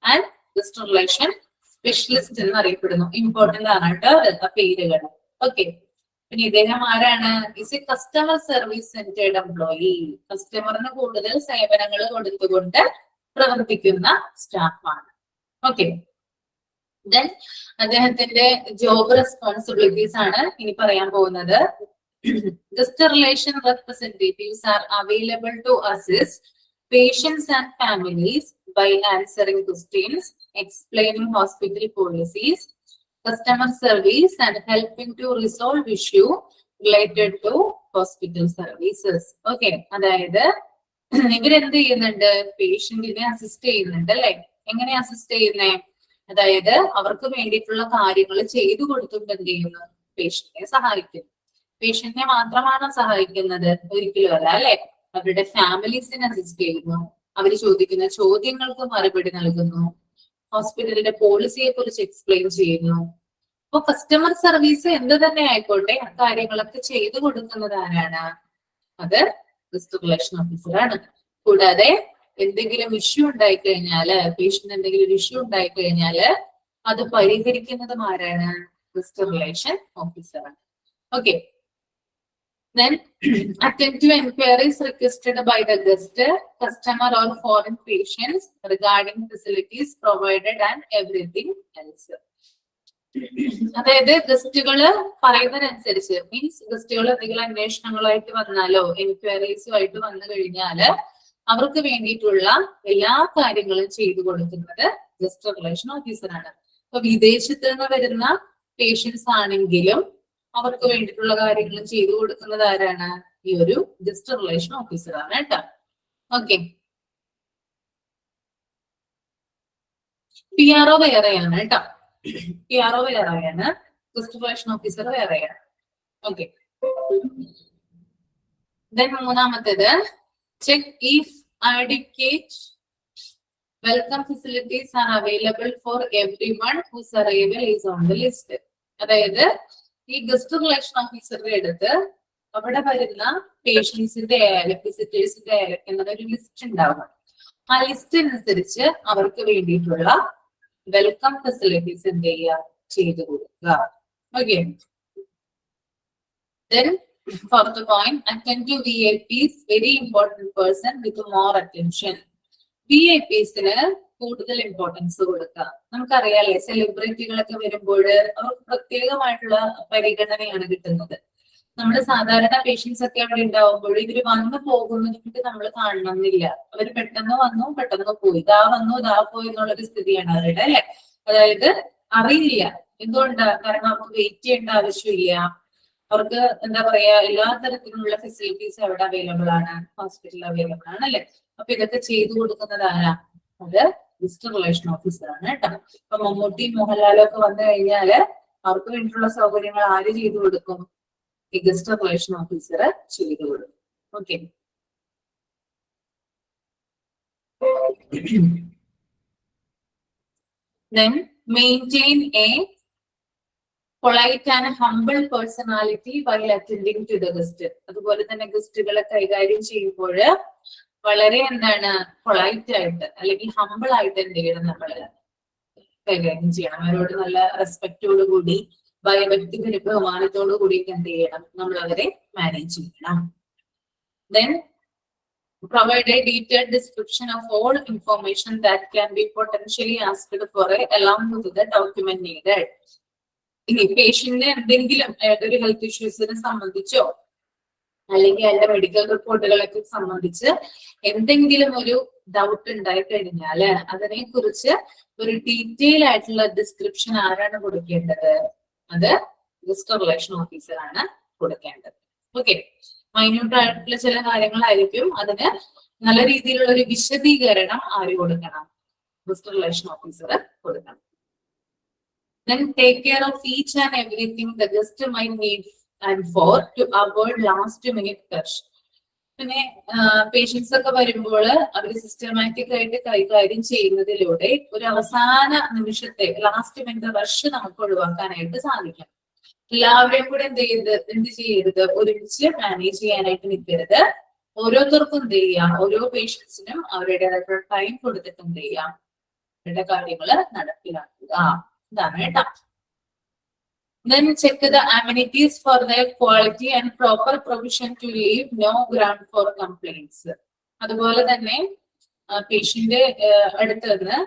ആൻഡ് ഗസ്റ്റ് റിലേഷൻ സ്പെഷ്യലിസ്റ്റ് എന്നറിയപ്പെടുന്നു. ഇമ്പോർട്ടന്റ് ആണ് കേട്ടോ പേരുകൾ. ഓക്കെ, പിന്നെ ഇദ്ദേഹം ആരാണ്? Is a customer service centred employee. കസ്റ്റമറിന് കൂടുതൽ സേവനങ്ങൾ കൊടുത്തുകൊണ്ട് പ്രവർത്തിക്കുന്ന സ്റ്റാഫാണ്. ഓക്കെ, ദെൻ അദ്ദേഹത്തിന്റെ ജോബ് റെസ്പോൺസിബിലിറ്റീസ് ആണ് ഇനി പറയാൻ പോകുന്നത്. Guest relation representatives are available to assist patients and families by answering questions, explaining hospital policies, customer service, and helping to resolve issue related to hospital services. Okay, അതായത് ഇവരെന്ത് ചെയ്യുന്നുണ്ട്? പേഷ്യന്റിനെ assist ചെയ്യുന്നുണ്ട് അല്ലെ. എങ്ങനെ അസിസ്റ്റ് ചെയ്യുന്നേ? അതായത് അവർക്ക് വേണ്ടിയിട്ടുള്ള കാര്യങ്ങൾ ചെയ്തു കൊടുത്തുകൊണ്ട് എന്ത് ചെയ്യുന്നു? പേഷ്യന്റിനെ സഹായിക്കുന്നു. പേഷ്യന്റിനെ മാത്രമാണ് സഹായിക്കുന്നത്? ഒരിക്കലും അല്ല അല്ലെ. അവരുടെ ഫാമിലീസിനെ അസിസ്റ്റ് ചെയ്യുന്നു, അവർ ചോദിക്കുന്ന ചോദ്യങ്ങൾക്ക് മറുപടി നൽകുന്നു, ഹോസ്പിറ്റലിന്റെ പോളിസിയെ കുറിച്ച് എക്സ്പ്ലെയിൻ ചെയ്യുന്നു. അപ്പൊ കസ്റ്റമർ സർവീസ് എന്ത് തന്നെ ആയിക്കോട്ടെ, ആ കാര്യങ്ങളൊക്കെ ചെയ്തു കൊടുക്കുന്നത് ആരാണ്? അത് ഗസ്റ്റ് റിലേഷൻ ഓഫീസറാണ്. കൂടാതെ എന്തെങ്കിലും ഇഷ്യൂ ഉണ്ടായിക്കഴിഞ്ഞാല്, പേഷ്യന്റ് എന്തെങ്കിലും ഒരു ഇഷ്യൂ ഉണ്ടായിക്കഴിഞ്ഞാല് അത് പരിഹരിക്കുന്നതും ആരാണ്? ഗസ്റ്റ് റിലേഷൻ ഓഫീസറാണ്. Okay, then attend to enquiries requested by the guest, customer or foreign patients regarding facilities provided and everything else. അതായത് ഗസ്റ്റുകള് പറയുന്നതിനനുസരിച്ച്, മീൻസ് ഗസ്റ്റുകൾ എന്തെങ്കിലും അന്വേഷണങ്ങളായിട്ട് വന്നാലോ എൻക്വയറീസുമായിട്ട് വന്നു കഴിഞ്ഞാല് അവർക്ക് വേണ്ടിയിട്ടുള്ള എല്ലാ കാര്യങ്ങളും ചെയ്തു കൊടുക്കുന്നത് ഗസ്റ്റ് റിലേഷൻ ഓഫീസറാണ്. അപ്പൊ വിദേശത്ത് നിന്ന് വരുന്ന പേഷ്യൻസ് ആണെങ്കിലും അവർക്ക് വേണ്ടിയിട്ടുള്ള കാര്യങ്ങൾ ചെയ്തു കൊടുക്കുന്നത് ആരാണ്? ഈ ഒരു ഗസ്റ്റ് റിലേഷൻ ഓഫീസറാണ് കേട്ടോ. ഓക്കെ, PRO വേറെയാണ് കേട്ടോ. PRO വേറെയാണ്, ഗസ്റ്റ് റിലേഷൻ ഓഫീസർ വേറെയാണ്. ഓക്കെ, ദെൻ മൂന്നാമത്തേത്, check if adequate welcome facilities are available for everyone whose arrival is on the list. അതായത് ഈ ഗസ്റ്റ് റിലേഷൻ ഓഫീസറുടെ അടുത്ത് അവിടെ വരുന്ന പേഷ്യൻസിന്റെ ആയാലും വിസിറ്റേഴ്സിന്റെ ആയാലും എന്നൊരു ലിസ്റ്റ് ഉണ്ടാവണം. ആ ലിസ്റ്റ് അനുസരിച്ച് അവർക്ക് വേണ്ടിയിട്ടുള്ള വെൽക്കം ഫെസിലിറ്റീസ് എന്ത് ചെയ്യുക? ചെയ്തു കൊടുക്കുക. Okay, then fourth point, attend to VIPs, very important person with more attention. VIPsന് കൂടുതൽ ഇമ്പോർട്ടൻസ് കൊടുക്കുക. നമുക്കറിയാലേ, സെലിബ്രിറ്റികളൊക്കെ വരുമ്പോൾ അവർക്ക് പ്രത്യേകമായിട്ടുള്ള പരിഗണനയാണ് കിട്ടുന്നത്. നമ്മുടെ സാധാരണ പേഷ്യൻസ് ഒക്കെ അവിടെ ഉണ്ടാവുമ്പോൾ ഇവര് വന്നു പോകുന്നതിട്ട് നമ്മൾ കാണണമെന്നില്ല. അവർ പെട്ടെന്ന് വന്നു പെട്ടെന്ന് പോയി, ഇതാ വന്നു ഇതാ പോയി എന്നുള്ളൊരു സ്ഥിതിയാണ് അവരുടെ അല്ലെ. അതായത് അറിയില്ല എന്തുകൊണ്ടാ? കാരണം അവർക്ക് വെയിറ്റ് ചെയ്യേണ്ട ആവശ്യമില്ല. അവർക്ക് എന്താ പറയാ, എല്ലാ തരത്തിലുള്ള ഫെസിലിറ്റീസ് അവിടെ അവൈലബിൾ ആണ്, ഹോസ്പിറ്റലിൽ അവൈലബിൾ ആണ് അല്ലെ. അപ്പൊ ഇതൊക്കെ ചെയ്തു കൊടുക്കുന്നത് ആരാ? അത് ഗസ്റ്റ് റിലേഷൻ ഓഫീസറാണ് കേട്ടോ. ഇപ്പൊ മമ്മൂട്ടി മോഹൻലാലും ഒക്കെ വന്നു കഴിഞ്ഞാല് അവർക്ക് വേണ്ടിയിട്ടുള്ള സൗകര്യങ്ങൾ ആര് ചെയ്തു കൊടുക്കും? ഈ ഗസ്റ്റ് റിലേഷൻ ഓഫീസർ ചെയ്തു കൊടുക്കും. Okay, then maintain a polite and humble personality while attending to the guest. അതുപോലെ തന്നെ ഗസ്റ്റുകളെ കൈകാര്യം ചെയ്യുമ്പോൾ വളരെ എന്താണ് പൊളൈറ്റ് ആയിട്ട് അല്ലെങ്കിൽ ഹമ്പിൾ ആയിട്ട് എന്ത് ചെയ്യണം നമ്മള് കൈകാര്യം ചെയ്യണം. അവരോട് നല്ല റെസ്പെക്റ്റോട് കൂടി ഭയഭക്തി ബഹുമാനത്തോടു കൂടിയിട്ട് എന്ത് ചെയ്യണം, നമ്മൾ അവരെ മാനേജ് ചെയ്യണം. Then provide a detailed description of all information that can be potentially asked for along with the document needed. ഇനി പേഷ്യന്റിന് എന്തെങ്കിലും ഒരു ഹെൽത്ത് ഇഷ്യൂസിനെ സംബന്ധിച്ചോ അല്ലെങ്കിൽ അതിന്റെ മെഡിക്കൽ റിപ്പോർട്ടുകളൊക്കെ സംബന്ധിച്ച് എന്തെങ്കിലും ഒരു ഡൗട്ട് ഉണ്ടായി കഴിഞ്ഞാല് അതിനെ കുറിച്ച് ഒരു ഡീറ്റെയിൽ ആയിട്ടുള്ള ഡിസ്ക്രിപ്ഷൻ ആരാണ് കൊടുക്കേണ്ടത്? അത് ഗസ്റ്റ് റിലേഷൻ ഓഫീസർ ആണ് കൊടുക്കേണ്ടത്. ഓക്കെ, മൈന്യൂട്ട് ആയിട്ടുള്ള ചില കാര്യങ്ങളായിരിക്കും, അതിന് നല്ല രീതിയിലുള്ള ഒരു വിശദീകരണം ആര് കൊടുക്കണം? ഗസ്റ്റ് റിലേഷൻ ഓഫീസർ കൊടുക്കണം. Then take care of each and everything the guest might need and for to avoid last minute rush. പിന്നെ പേഷ്യൻസ് ഒക്കെ വരുമ്പോൾ അവർ സിസ്റ്റമാറ്റിക് ആയിട്ട് കൈകാര്യം ചെയ്യുന്നതിലൂടെ ഒരു അവസാന നിമിഷത്തെ ലാസ്റ്റ് മിനിറ്റ് റഷ് നമുക്ക് ഒഴിവാക്കാനായിട്ട് സാധിക്കും. എല്ലാവരെയും കൂടെ എന്ത് ചെയ്യരുത്, ഒരുമിച്ച് മാനേജ് ചെയ്യാനായിട്ട് നിൽക്കരുത്. ഓരോരുത്തർക്കും എന്ത് ചെയ്യാം, ഓരോ പേഷ്യൻസിനും അവരുടേതായിട്ടുള്ള ടൈം കൊടുത്തിട്ട് എന്ത് ചെയ്യാം, അവരുടെ കാര്യങ്ങള് നടപ്പിലാക്കുക. ഇതാണ് കേട്ടോ. Then check the amenities for their quality and proper provision to leave no ground for complaints. അതുപോലെ തന്നെ പേഷ്യന്റ് അടുത്ത് നിന്ന്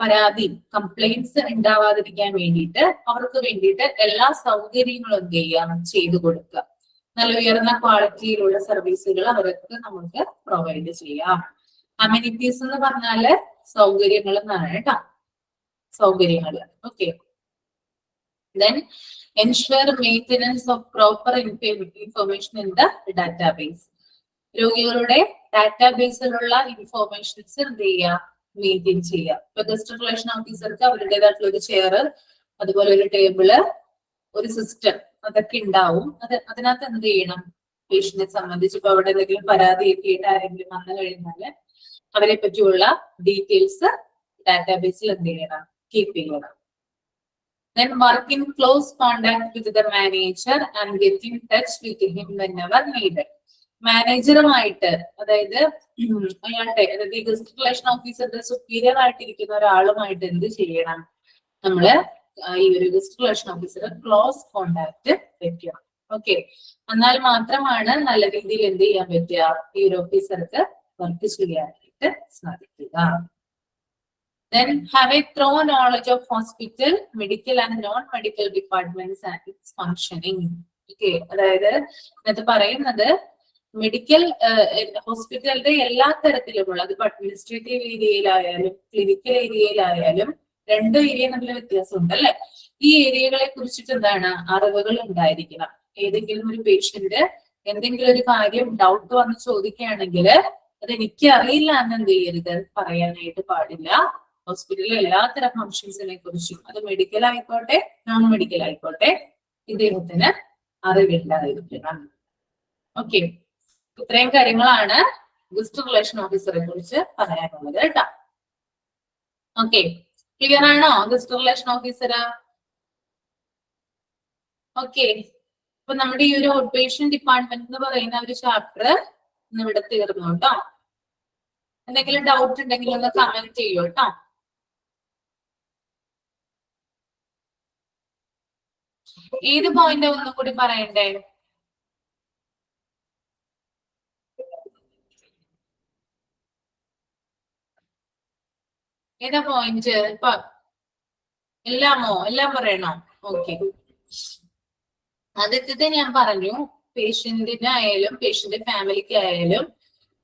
പരാതി കംപ്ലൈന്റ്സ് ഉണ്ടാവാതിരിക്കാൻ വേണ്ടിയിട്ട് അവർക്ക് വേണ്ടിയിട്ട് എല്ലാ സൗകര്യങ്ങളും എന്ത് ചെയ്യാം, ചെയ്തു കൊടുക്കുക. നല്ല ഉയർന്ന ക്വാളിറ്റിയിലുള്ള സർവീസുകൾ അവർക്ക് നമുക്ക് പ്രൊവൈഡ് ചെയ്യാം. അമ്യൂണിറ്റീസ് എന്ന് പറഞ്ഞാല് സൗകര്യങ്ങൾ എന്നാണ് കേട്ടോ, സൗകര്യങ്ങൾ. Okay. Then ensure maintenance of proper information in the database. രോഗികളുടെ ഡാറ്റാബേസിലുള്ള ഇൻഫോർമേഷൻസ് എന്ത് ചെയ്യുക, മെയിൻറ്റെയിൻ ചെയ്യുക. ഇപ്പൊ ഗസ്റ്റ് റിലേഷൻ ഓഫീസർക്ക് അവരുടേതായിട്ടുള്ള ഒരു ചെയർ, അതുപോലെ ഒരു ടേബിള്, ഒരു സിസ്റ്റം അതൊക്കെ ഉണ്ടാവും. അതിനകത്ത് എന്ത് ചെയ്യണം, പേഷ്യന്റിനെ സംബന്ധിച്ച് ഇപ്പൊ അവിടെ എന്തെങ്കിലും പരാതിയൊക്കെ ആയിട്ട് ആരെങ്കിലും വന്നു കഴിഞ്ഞാല് അവരെ പറ്റിയുള്ള ഡീറ്റെയിൽസ് ഡാറ്റാബേസിൽ എന്ത് ചെയ്യണം, കീപ്പ് ചെയ്യണം. Then work in close contact with the manager and get in touch with him whenever needed. മാനേജറുമായിട്ട്, അതായത് അയാളുടെ ഗസ്റ്റ് റിലേഷൻ ഓഫീസറുടെ സുപ്പീരിയർ ആയിട്ടിരിക്കുന്ന ഒരാളുമായിട്ട് എന്ത് ചെയ്യണം, നമ്മള് ഈ ഒരു guest relation officer close contact വെക്കണം. ഓക്കെ, എന്നാൽ മാത്രമാണ് നല്ല രീതിയിൽ എന്ത് ചെയ്യാൻ പറ്റുക, ഈ ഒരു ഓഫീസർക്ക് വർക്ക് ചെയ്യാനായിട്ട് സാധിക്കുക. Then have a thorough knowledge of hospital, medical and non-medical departments and its functioning. Okay, അതായത് ഇത് പറയുന്നത് മെഡിക്കൽ ഹോസ്പിറ്റലിന്റെ എല്ലാ തരത്തിലുമുള്ള, അതിപ്പോ അഡ്മിനിസ്ട്രേറ്റീവ് ഏരിയയിലായാലും ക്ലിനിക്കൽ ഏരിയയിലായാലും രണ്ടു ഏരിയ തമ്മിൽ വ്യത്യാസമുണ്ട് അല്ലെ. ഈ ഏരിയകളെ കുറിച്ചിട്ട് എന്താണ്, അറിവുകൾ ഉണ്ടായിരിക്കണം. ഏതെങ്കിലും ഒരു പേഷ്യന്റ് എന്തെങ്കിലും ഒരു കാര്യം ഡൗട്ട് വന്ന് ചോദിക്കുകയാണെങ്കിൽ അത് എനിക്ക് അറിയില്ല എന്ന് എന്ത് ചെയ്യരുത്, പറയാനായിട്ട് പാടില്ല. ഹോസ്പിറ്റലിലെ എല്ലാത്തരം ഫംഗ്ഷൻസിനെ കുറിച്ചും, അത് മെഡിക്കൽ ആയിക്കോട്ടെ നോൺ മെഡിക്കൽ ആയിക്കോട്ടെ, ഇദ്ദേഹത്തിന് അറിവില്ലാതിരിക്കണം. ഓക്കെ, ഇത്രയും കാര്യങ്ങളാണ് ഗസ്റ്റ് റിലേഷൻ ഓഫീസറെ കുറിച്ച് പറയാനുള്ളത് കേട്ടോ. ഓക്കെ, ക്ലിയർ ആണോ ഗസ്റ്റ് റിലേഷൻ ഓഫീസർ? ഓക്കെ, അപ്പൊ നമ്മുടെ ഈ ഒരു ഔട്ട് പേഷ്യന്റ് ഡിപ്പാർട്ട്മെന്റ് എന്ന് പറയുന്ന ഒരു ചാപ്റ്റർ ഇന്ന് ഇവിടെ തീർന്നു കേട്ടോ. എന്തെങ്കിലും ഡൗട്ട് ഉണ്ടെങ്കിൽ ഒന്ന് കമന്റ് ചെയ്യൂ കേട്ടോ. ഏത് പോയിന്റ് ഒന്നും കൂടി പറയണ്ടേ? ഏതാ പോയിന്റ്? എല്ലാം പറയണോ? ഓക്കെ, ആദ്യത്തേത് ഞാൻ പറഞ്ഞു, പേഷ്യന്റിനായാലും പേഷ്യന്റ് ഫാമിലിക്ക് ആയാലും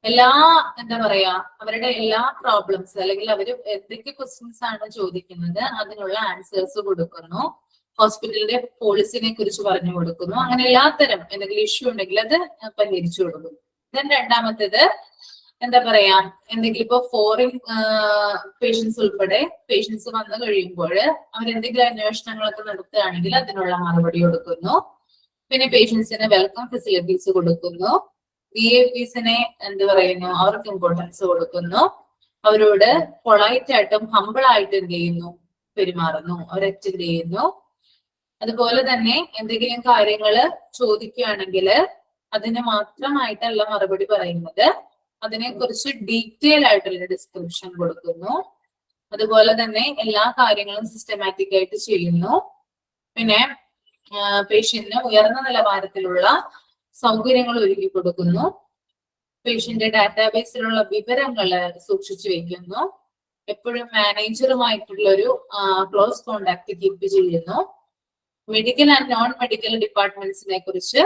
എല്ലാ എന്താ പറയാ, അവരുടെ എല്ലാ പ്രോബ്ലംസ് അല്ലെങ്കിൽ അവർ എന്തൊക്കെ ക്വസ്റ്റ്യൻസ് ആണ് ചോദിക്കുന്നത് അതിനുള്ള ആൻസേഴ്സ് കൊടുക്കുന്നു. ഹോസ്പിറ്റലിന്റെ പോളിസിനെ കുറിച്ച് പറഞ്ഞു കൊടുക്കുന്നു. അങ്ങനെ എല്ലാത്തരം എന്തെങ്കിലും ഇഷ്യൂ ഉണ്ടെങ്കിൽ അത് പരിഹരിച്ചു കൊടുക്കുന്നു. ദെൻ രണ്ടാമത്തേത് എന്താ പറയാ, എന്തെങ്കിലും ഇപ്പൊ ഫോറിൻ പേഷ്യൻസ് ഉൾപ്പെടെ പേഷ്യൻസ് വന്നു കഴിയുമ്പോൾ അവരെന്തെങ്കിലും അന്വേഷണങ്ങളൊക്കെ നടത്തുകയാണെങ്കിൽ അതിനുള്ള മറുപടി കൊടുക്കുന്നു. പിന്നെ പേഷ്യൻസിന് വെൽക്കം ഫെസിലിറ്റീസ് കൊടുക്കുന്നു. VIPസിനെ എന്ത് പറയുന്നു, അവർക്ക് ഇമ്പോർട്ടൻസ് കൊടുക്കുന്നു. അവരോട് പൊളൈറ്റ് ആയിട്ടും ഹമ്പിൾ ആയിട്ടും എന്ത് ചെയ്യുന്നു, പെരുമാറുന്നു, അവർ അറ്റൻഡ് ചെയ്യുന്നു. അതുപോലെ തന്നെ എന്തെങ്കിലും കാര്യങ്ങൾ ചോദിക്കുകയാണെങ്കിൽ അതിന് മാത്രമായിട്ടല്ല മറുപടി പറയുന്നത്, അതിനെക്കുറിച്ച് ഡീറ്റെയിൽ ആയിട്ടുള്ള ഡിസ്ക്രിപ്ഷൻ കൊടുക്കുന്നു. അതുപോലെ തന്നെ എല്ലാ കാര്യങ്ങളും സിസ്റ്റമാറ്റിക് ആയിട്ട് ചെയ്യുന്നു. പിന്നെ പേഷ്യന്റിന് ഉയർന്ന നിലവാരത്തിലുള്ള സൗകര്യങ്ങൾ ഒരുക്കി കൊടുക്കുന്നു. പേഷ്യന്റ് ഡാറ്റാബേസിലുള്ള വിവരങ്ങൾ സൂക്ഷിച്ചു വെക്കുന്നു. എപ്പോഴും മാനേജറുമായിട്ടുള്ള ഒരു ക്ലോസ് കോണ്ടാക്ട് കീപ്പ് ചെയ്യുന്നു. മെഡിക്കൽ ആൻഡ് നോൺ മെഡിക്കൽ ഡിപ്പാർട്ട്മെന്റ്സിനെ കുറിച്ച്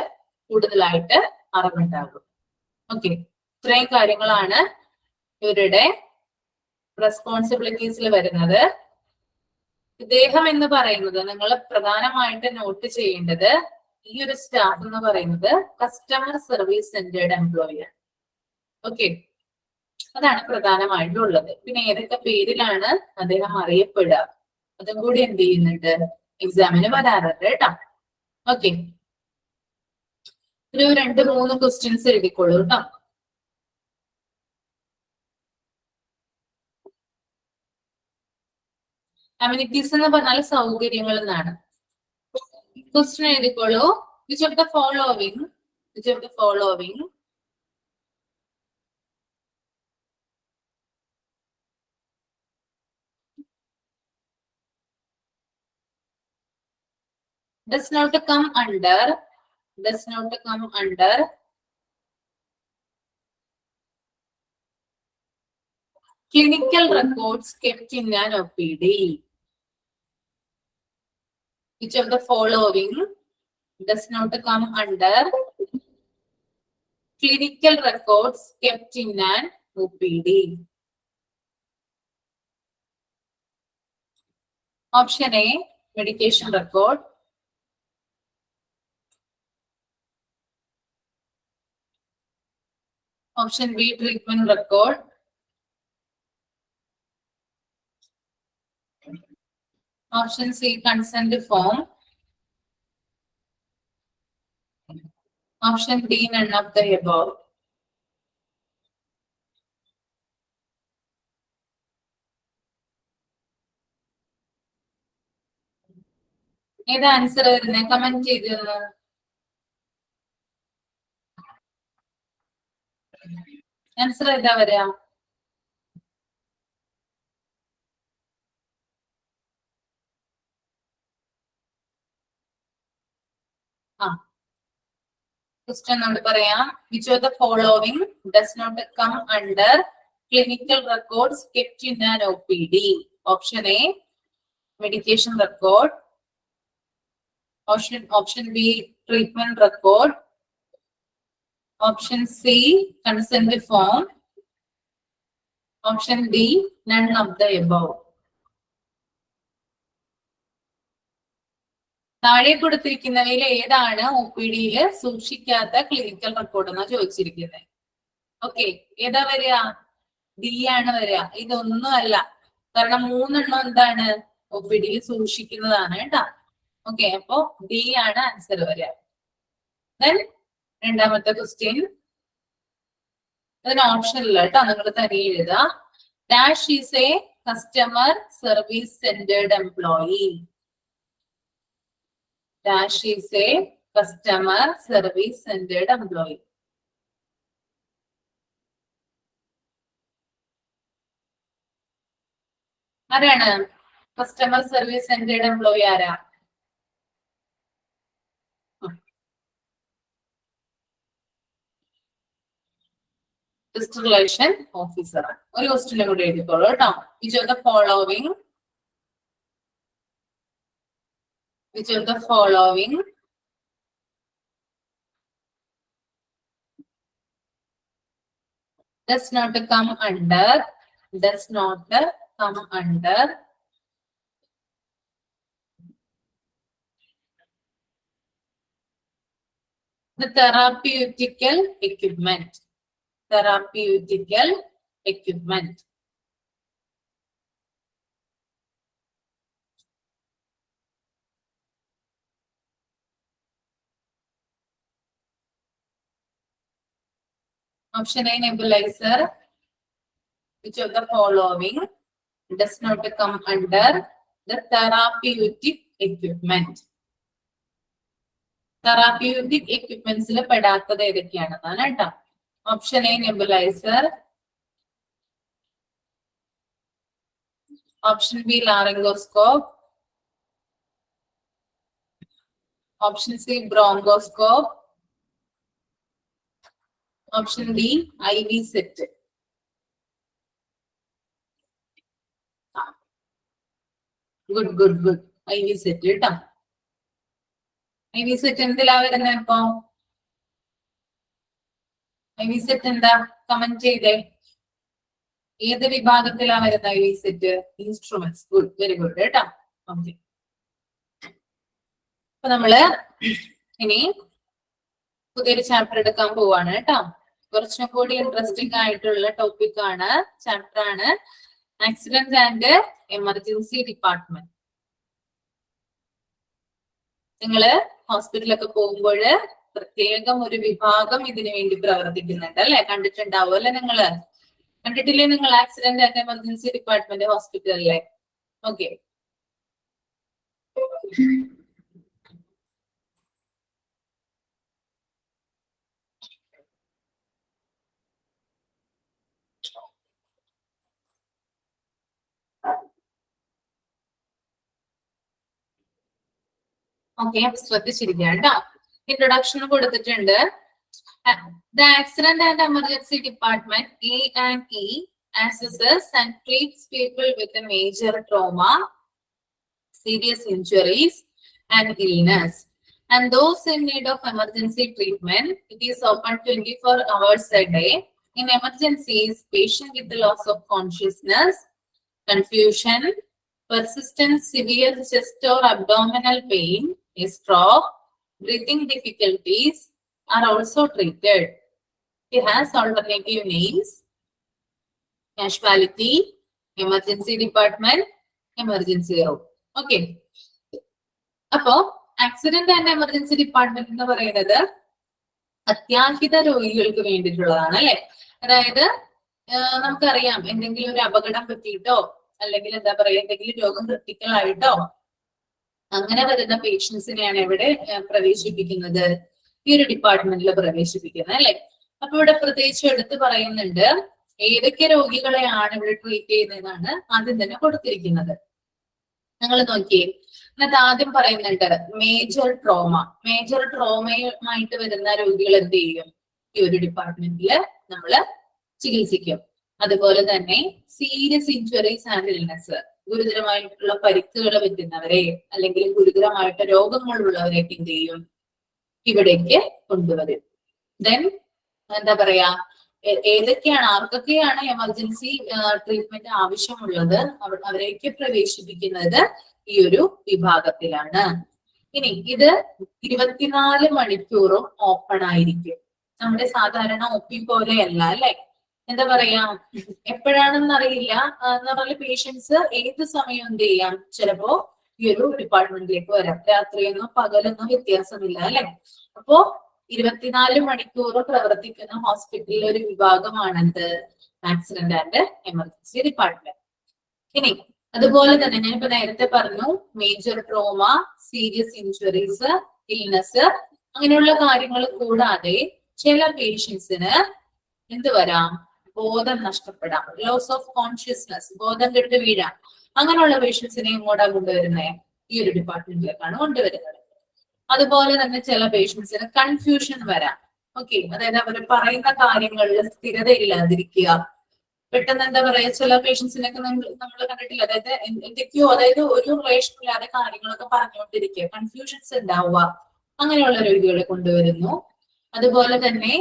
കൂടുതലായിട്ട് അറിവുണ്ടാകും. ഓക്കെ, ഇത്രയും കാര്യങ്ങളാണ് ഇവരുടെ റെസ്പോൺസിബിലിറ്റീസിൽ വരുന്നത്. ഇദ്ദേഹം എന്ന് പറയുന്നത് നിങ്ങൾ പ്രധാനമായിട്ട് നോട്ട് ചെയ്യേണ്ടത്, ഈ ഒരു സ്റ്റാഫ് എന്ന് പറയുന്നത് കസ്റ്റമർ സർവീസ് സെന്റേർഡ് എംപ്ലോയി ആണ്. ഓക്കെ, അതാണ് പ്രധാനമായിട്ടുള്ളത്. പിന്നെ ഏതൊക്കെ പേരിലാണ് അദ്ദേഹം അറിയപ്പെടുക അതും കൂടി എന്ത് ചെയ്യുന്നുണ്ട്, എക്സാമിന് വരാറുണ്ട് കേട്ടോ. ഓക്കെ, ഒരു 2-3 ക്വസ്റ്റ്യൻസ് എഴുതിക്കോളൂ കേട്ടോ. അമ്യൂണിറ്റീസ് എന്ന് പറഞ്ഞാൽ സൗകര്യങ്ങൾ എന്നാണ്. ക്വസ്റ്റ്യൻ എഴുതിക്കോളൂ. Which of the following does not come under clinical records kept in an OPD? Which of the following does not come under clinical records kept in an OPD? Option A, medication record. Option B, treatment record. Option C, consent form. Option D, none of the above. ഏതാ answer വരുന്നത്? Comment ചെയ്തു. Answer ഏതാ വരാ? Question നമ്മൾ പറയാം. Which of the following does not come under clinical records kept in an OPD? Option A, medication record. Option B, treatment record. Option C, consent form. Option D, none of the above. താഴെ കൊടുത്തിരിക്കുന്നവയിൽ ഏതാണ് OPD-യിൽ സൂക്ഷിക്കാത്ത clinical record എന്നാ ചോദിച്ചിരിക്കുന്നത്? Okay, ഏതാ വരിക? D ആണ് വരിക. ഇതൊന്നും അല്ല, കാരണം 3 എണ്ണം എന്താണ് OPD-യിൽ സൂക്ഷിക്കുന്നതാണ് കേട്ടോ. ഓക്കെ, അപ്പോ ഡി ആണ് ആൻസർ വരിക. ദെൻ രണ്ടാമത്തെ ക്വസ്റ്റ്യൻ, അതിന് ഓപ്ഷൻ ഇല്ല കേട്ടോ, നിങ്ങൾ തന്നെ എഴുതുക. Dash is A customer service centred employee. Dash is a customer service centered employee. ആരാണ് കസ്റ്റമർ സർവീസ് സെന്റേർഡ് എംപ്ലോയി? ആരാ? District relation officer. ഒരു ക്വസ്റ്റ്യനും കൂടി എഴുതിക്കോളൂ കേട്ടോ. Which of the following does not come under the therapeutical equipment? Option A, nebulizer. Which of the following does not come under the therapeutic equipment? Therapeutic equipments പെടാത്തത് ഏതൊക്കെയാണെന്നാണ് കേട്ടോ. Option A, nebulizer. Option B, laryngoscope. Option C, bronchoscope. Option D, IV set. Good. IV set കേട്ടോ. IV set എന്തിലാ വരുന്നത് ഇപ്പൊ? IV set എന്താ? Comment ചെയ്തേ. ഏത് വിഭാഗത്തിലാ വരുന്ന IV set? Instruments. Good, very good കേട്ടോ. Okay. അപ്പൊ നമ്മള് ഇനി പുതിയൊരു ചാപ്റ്റർ എടുക്കാൻ പോവാണ് കേട്ടോ. കുറച്ചും കൂടി ഇൻട്രസ്റ്റിംഗ് ആയിട്ടുള്ള ടോപ്പിക് ആണ്, ചാപ്റ്റർ ആണ് ആക്സിഡന്റ് ആൻഡ് എമർജൻസി ഡിപ്പാർട്ട്മെന്റ്. നിങ്ങള് ഹോസ്പിറ്റലൊക്കെ പോകുമ്പോൾ പ്രത്യേകം ഒരു വിഭാഗം ഇതിനു വേണ്ടി പ്രവർത്തിക്കുന്നുണ്ട് അല്ലെ? കണ്ടിട്ടുണ്ടാവും അല്ലെ? നിങ്ങള് കണ്ടിട്ടില്ലേ? നിങ്ങൾ ആക്സിഡന്റ് ആൻഡ് എമർജൻസി ഡിപ്പാർട്ട്മെന്റ് ഹോസ്പിറ്റലിലെ? ഓക്കെ. ഓക്കെ, ശ്രദ്ധിച്ചിരിക്കുക കേട്ടോ. ഇൻട്രൊഡക്ഷൻ കൊടുത്തിട്ടുണ്ട്. The Accident and Emergency Department, A&E, assesses and treats people with a major trauma, serious injuries, and illness. And those in need of emergency treatment, it is open 24 hours a day. In emergencies, patient with the loss of consciousness, confusion, persistent severe chest or abdominal pain, stroke, breathing difficulties are also treated. It has alternative names: casualty, emergency department, emergency room. Okay. അപ്പോ accident and emergency department എന്ന് പറയുന്നത് അത്യാഹിത രോഗികൾക്ക് വേണ്ടിയിട്ടുള്ളതാണ് അല്ലെ? അതായത് നമുക്കറിയാം, എന്തെങ്കിലും ഒരു അപകടം പറ്റിയിട്ടോ അല്ലെങ്കിൽ എന്താ പറയാ എന്തെങ്കിലും രോഗം ക്രിട്ടിക്കൽ ആയിട്ടോ അങ്ങനെ വരുന്ന പേഷ്യൻസിനെയാണ് ഇവിടെ പ്രവേശിപ്പിക്കുന്നത്, ഈ ഒരു ഡിപ്പാർട്ട്മെന്റിൽ പ്രവേശിപ്പിക്കുന്നത് അല്ലെ? അപ്പൊ ഇവിടെ പ്രത്യേകിച്ച് എടുത്ത് പറയുന്നുണ്ട് ഏതൊക്കെ രോഗികളെയാണ് ഇവിടെ ട്രീറ്റ് ചെയ്യുന്നതെന്നാണ് ആദ്യം തന്നെ കൊടുത്തിരിക്കുന്നത്. നിങ്ങൾ നോക്കിയേ, എന്നിട്ട് ആദ്യം പറയുന്നുണ്ട് മേജർ ട്രോമ. മേജർ ട്രോമയുമായിട്ട് വരുന്ന രോഗികൾ എന്ത് ചെയ്യും? ഈ ഒരു ഡിപ്പാർട്ട്മെന്റിൽ നമ്മള് ചികിത്സിക്കും. അതുപോലെ തന്നെ സീരിയസ് ഇഞ്ചുറീസ് ആൻഡ് ഇൽനെസ്, ഗുരുതരമായിട്ടുള്ള പരിക്കുകൾ പറ്റുന്നവരെ അല്ലെങ്കിൽ ഗുരുതരമായിട്ട് രോഗങ്ങളുള്ളവരെയൊക്കെ എന്ത് ചെയ്യും? ഇവിടേക്ക് കൊണ്ടുവരും. ദെൻ എന്താ പറയാ, ഏതൊക്കെയാണ് ആർക്കൊക്കെയാണ് എമർജൻസി ട്രീറ്റ്മെന്റ് ആവശ്യമുള്ളത് അവരേക്ക് പ്രവേശിപ്പിക്കുന്നത് ഈ ഒരു വിഭാഗത്തിലാണ്. ഇനി ഇത് 24 മണിക്കൂറും ഓപ്പൺ ആയിരിക്കും. നമ്മുടെ സാധാരണ OP പോലെയല്ല അല്ലെ? എന്താ പറയാ, എപ്പോഴാണെന്ന് അറിയില്ല എന്ന് പറഞ്ഞ പേഷ്യൻസ് ഏത് സമയം എന്ത് ചെയ്യാം, ചിലപ്പോ ഈ ഒരു ഡിപ്പാർട്ട്മെന്റിലേക്ക് വരാം. രാത്രിയെന്നോ പകലെന്നോ വ്യത്യാസമില്ല അല്ലെ? അപ്പോ 24 മണിക്കൂർ പ്രവർത്തിക്കുന്ന ഹോസ്പിറ്റലിലെ ഒരു വിഭാഗമാണെന്ത്? Accident and emergency department. ഇനി അതുപോലെ തന്നെ ഞാനിപ്പോ നേരത്തെ പറഞ്ഞു, major trauma, serious injuries, illness, അങ്ങനെയുള്ള കാര്യങ്ങൾ കൂടാതെ ചില പേഷ്യൻസിന് എന്ത് വരാം? ബോധം നഷ്ടപ്പെടാം, ലോസ് ഓഫ് കോൺഷ്യസ്നസ്, ബോധം കെട്ട് വീഴാം. അങ്ങനെയുള്ള പേഷ്യൻസിനെ ഇങ്ങോട്ടാ കൊണ്ടുവരുന്നത്? ഈ ഒരു ഡിപ്പാർട്ട്മെന്റിലേക്കാണ് കൊണ്ടുവരുന്നത്. അതുപോലെ തന്നെ ചില പേഷ്യൻസിന് കൺഫ്യൂഷൻ വരാം. ഓക്കെ, അതായത് അവർ പറയുന്ന കാര്യങ്ങളിൽ സ്ഥിരതയില്ലാതിരിക്കുക. പെട്ടെന്ന് എന്താ പറയാ, ചില പേഷ്യൻസിനൊക്കെ നമ്മൾ കണ്ടിട്ടില്ല, അതായത് എന്തൊക്കെയോ, അതായത് ഒരു റിലേഷൻ ഇല്ലാതെ കാര്യങ്ങളൊക്കെ പറഞ്ഞുകൊണ്ടിരിക്കുക, കൺഫ്യൂഷൻസ് ഉണ്ടാവുക. അങ്ങനെയുള്ള രോഗികളെ കൊണ്ടുവരുന്നു. അതുപോലെ തന്നെ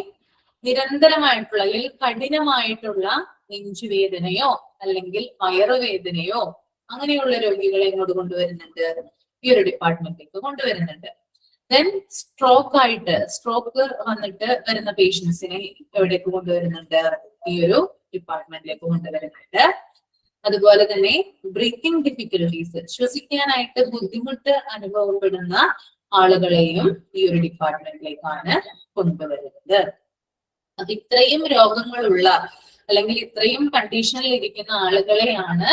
നിരന്തരമായിട്ടുള്ള അല്ലെങ്കിൽ കഠിനമായിട്ടുള്ള നെഞ്ചുവേദനയോ അല്ലെങ്കിൽ വയറുവേദനയോ അങ്ങനെയുള്ള രോഗികളെ ഇങ്ങോട്ട് കൊണ്ടുവരുന്നുണ്ട്, ഈ ഒരു ഡിപ്പാർട്ട്മെന്റിലേക്ക് കൊണ്ടുവരുന്നുണ്ട്. ദെൻ സ്ട്രോക്ക് വന്നിട്ട് വരുന്ന പേഷ്യൻസിനെ എവിടേക്ക് കൊണ്ടുവരുന്നുണ്ട്? ഈ ഒരു ഡിപ്പാർട്ട്മെന്റിലേക്ക് കൊണ്ടുവരുന്നുണ്ട്. അതുപോലെ തന്നെ ബ്രീത്തിങ് ഡിഫിക്കൽട്ടീസ്, ശ്വസിക്കാനായിട്ട് ബുദ്ധിമുട്ട് അനുഭവപ്പെടുന്ന ആളുകളെയും ഈ ഒരു ഡിപ്പാർട്ട്മെന്റിലേക്കാണ് കൊണ്ടുവരുന്നത്. അത് ഇത്രയും രോഗങ്ങളുള്ള അല്ലെങ്കിൽ ഇത്രയും കണ്ടീഷനിൽ ഇരിക്കുന്ന ആളുകളെയാണ്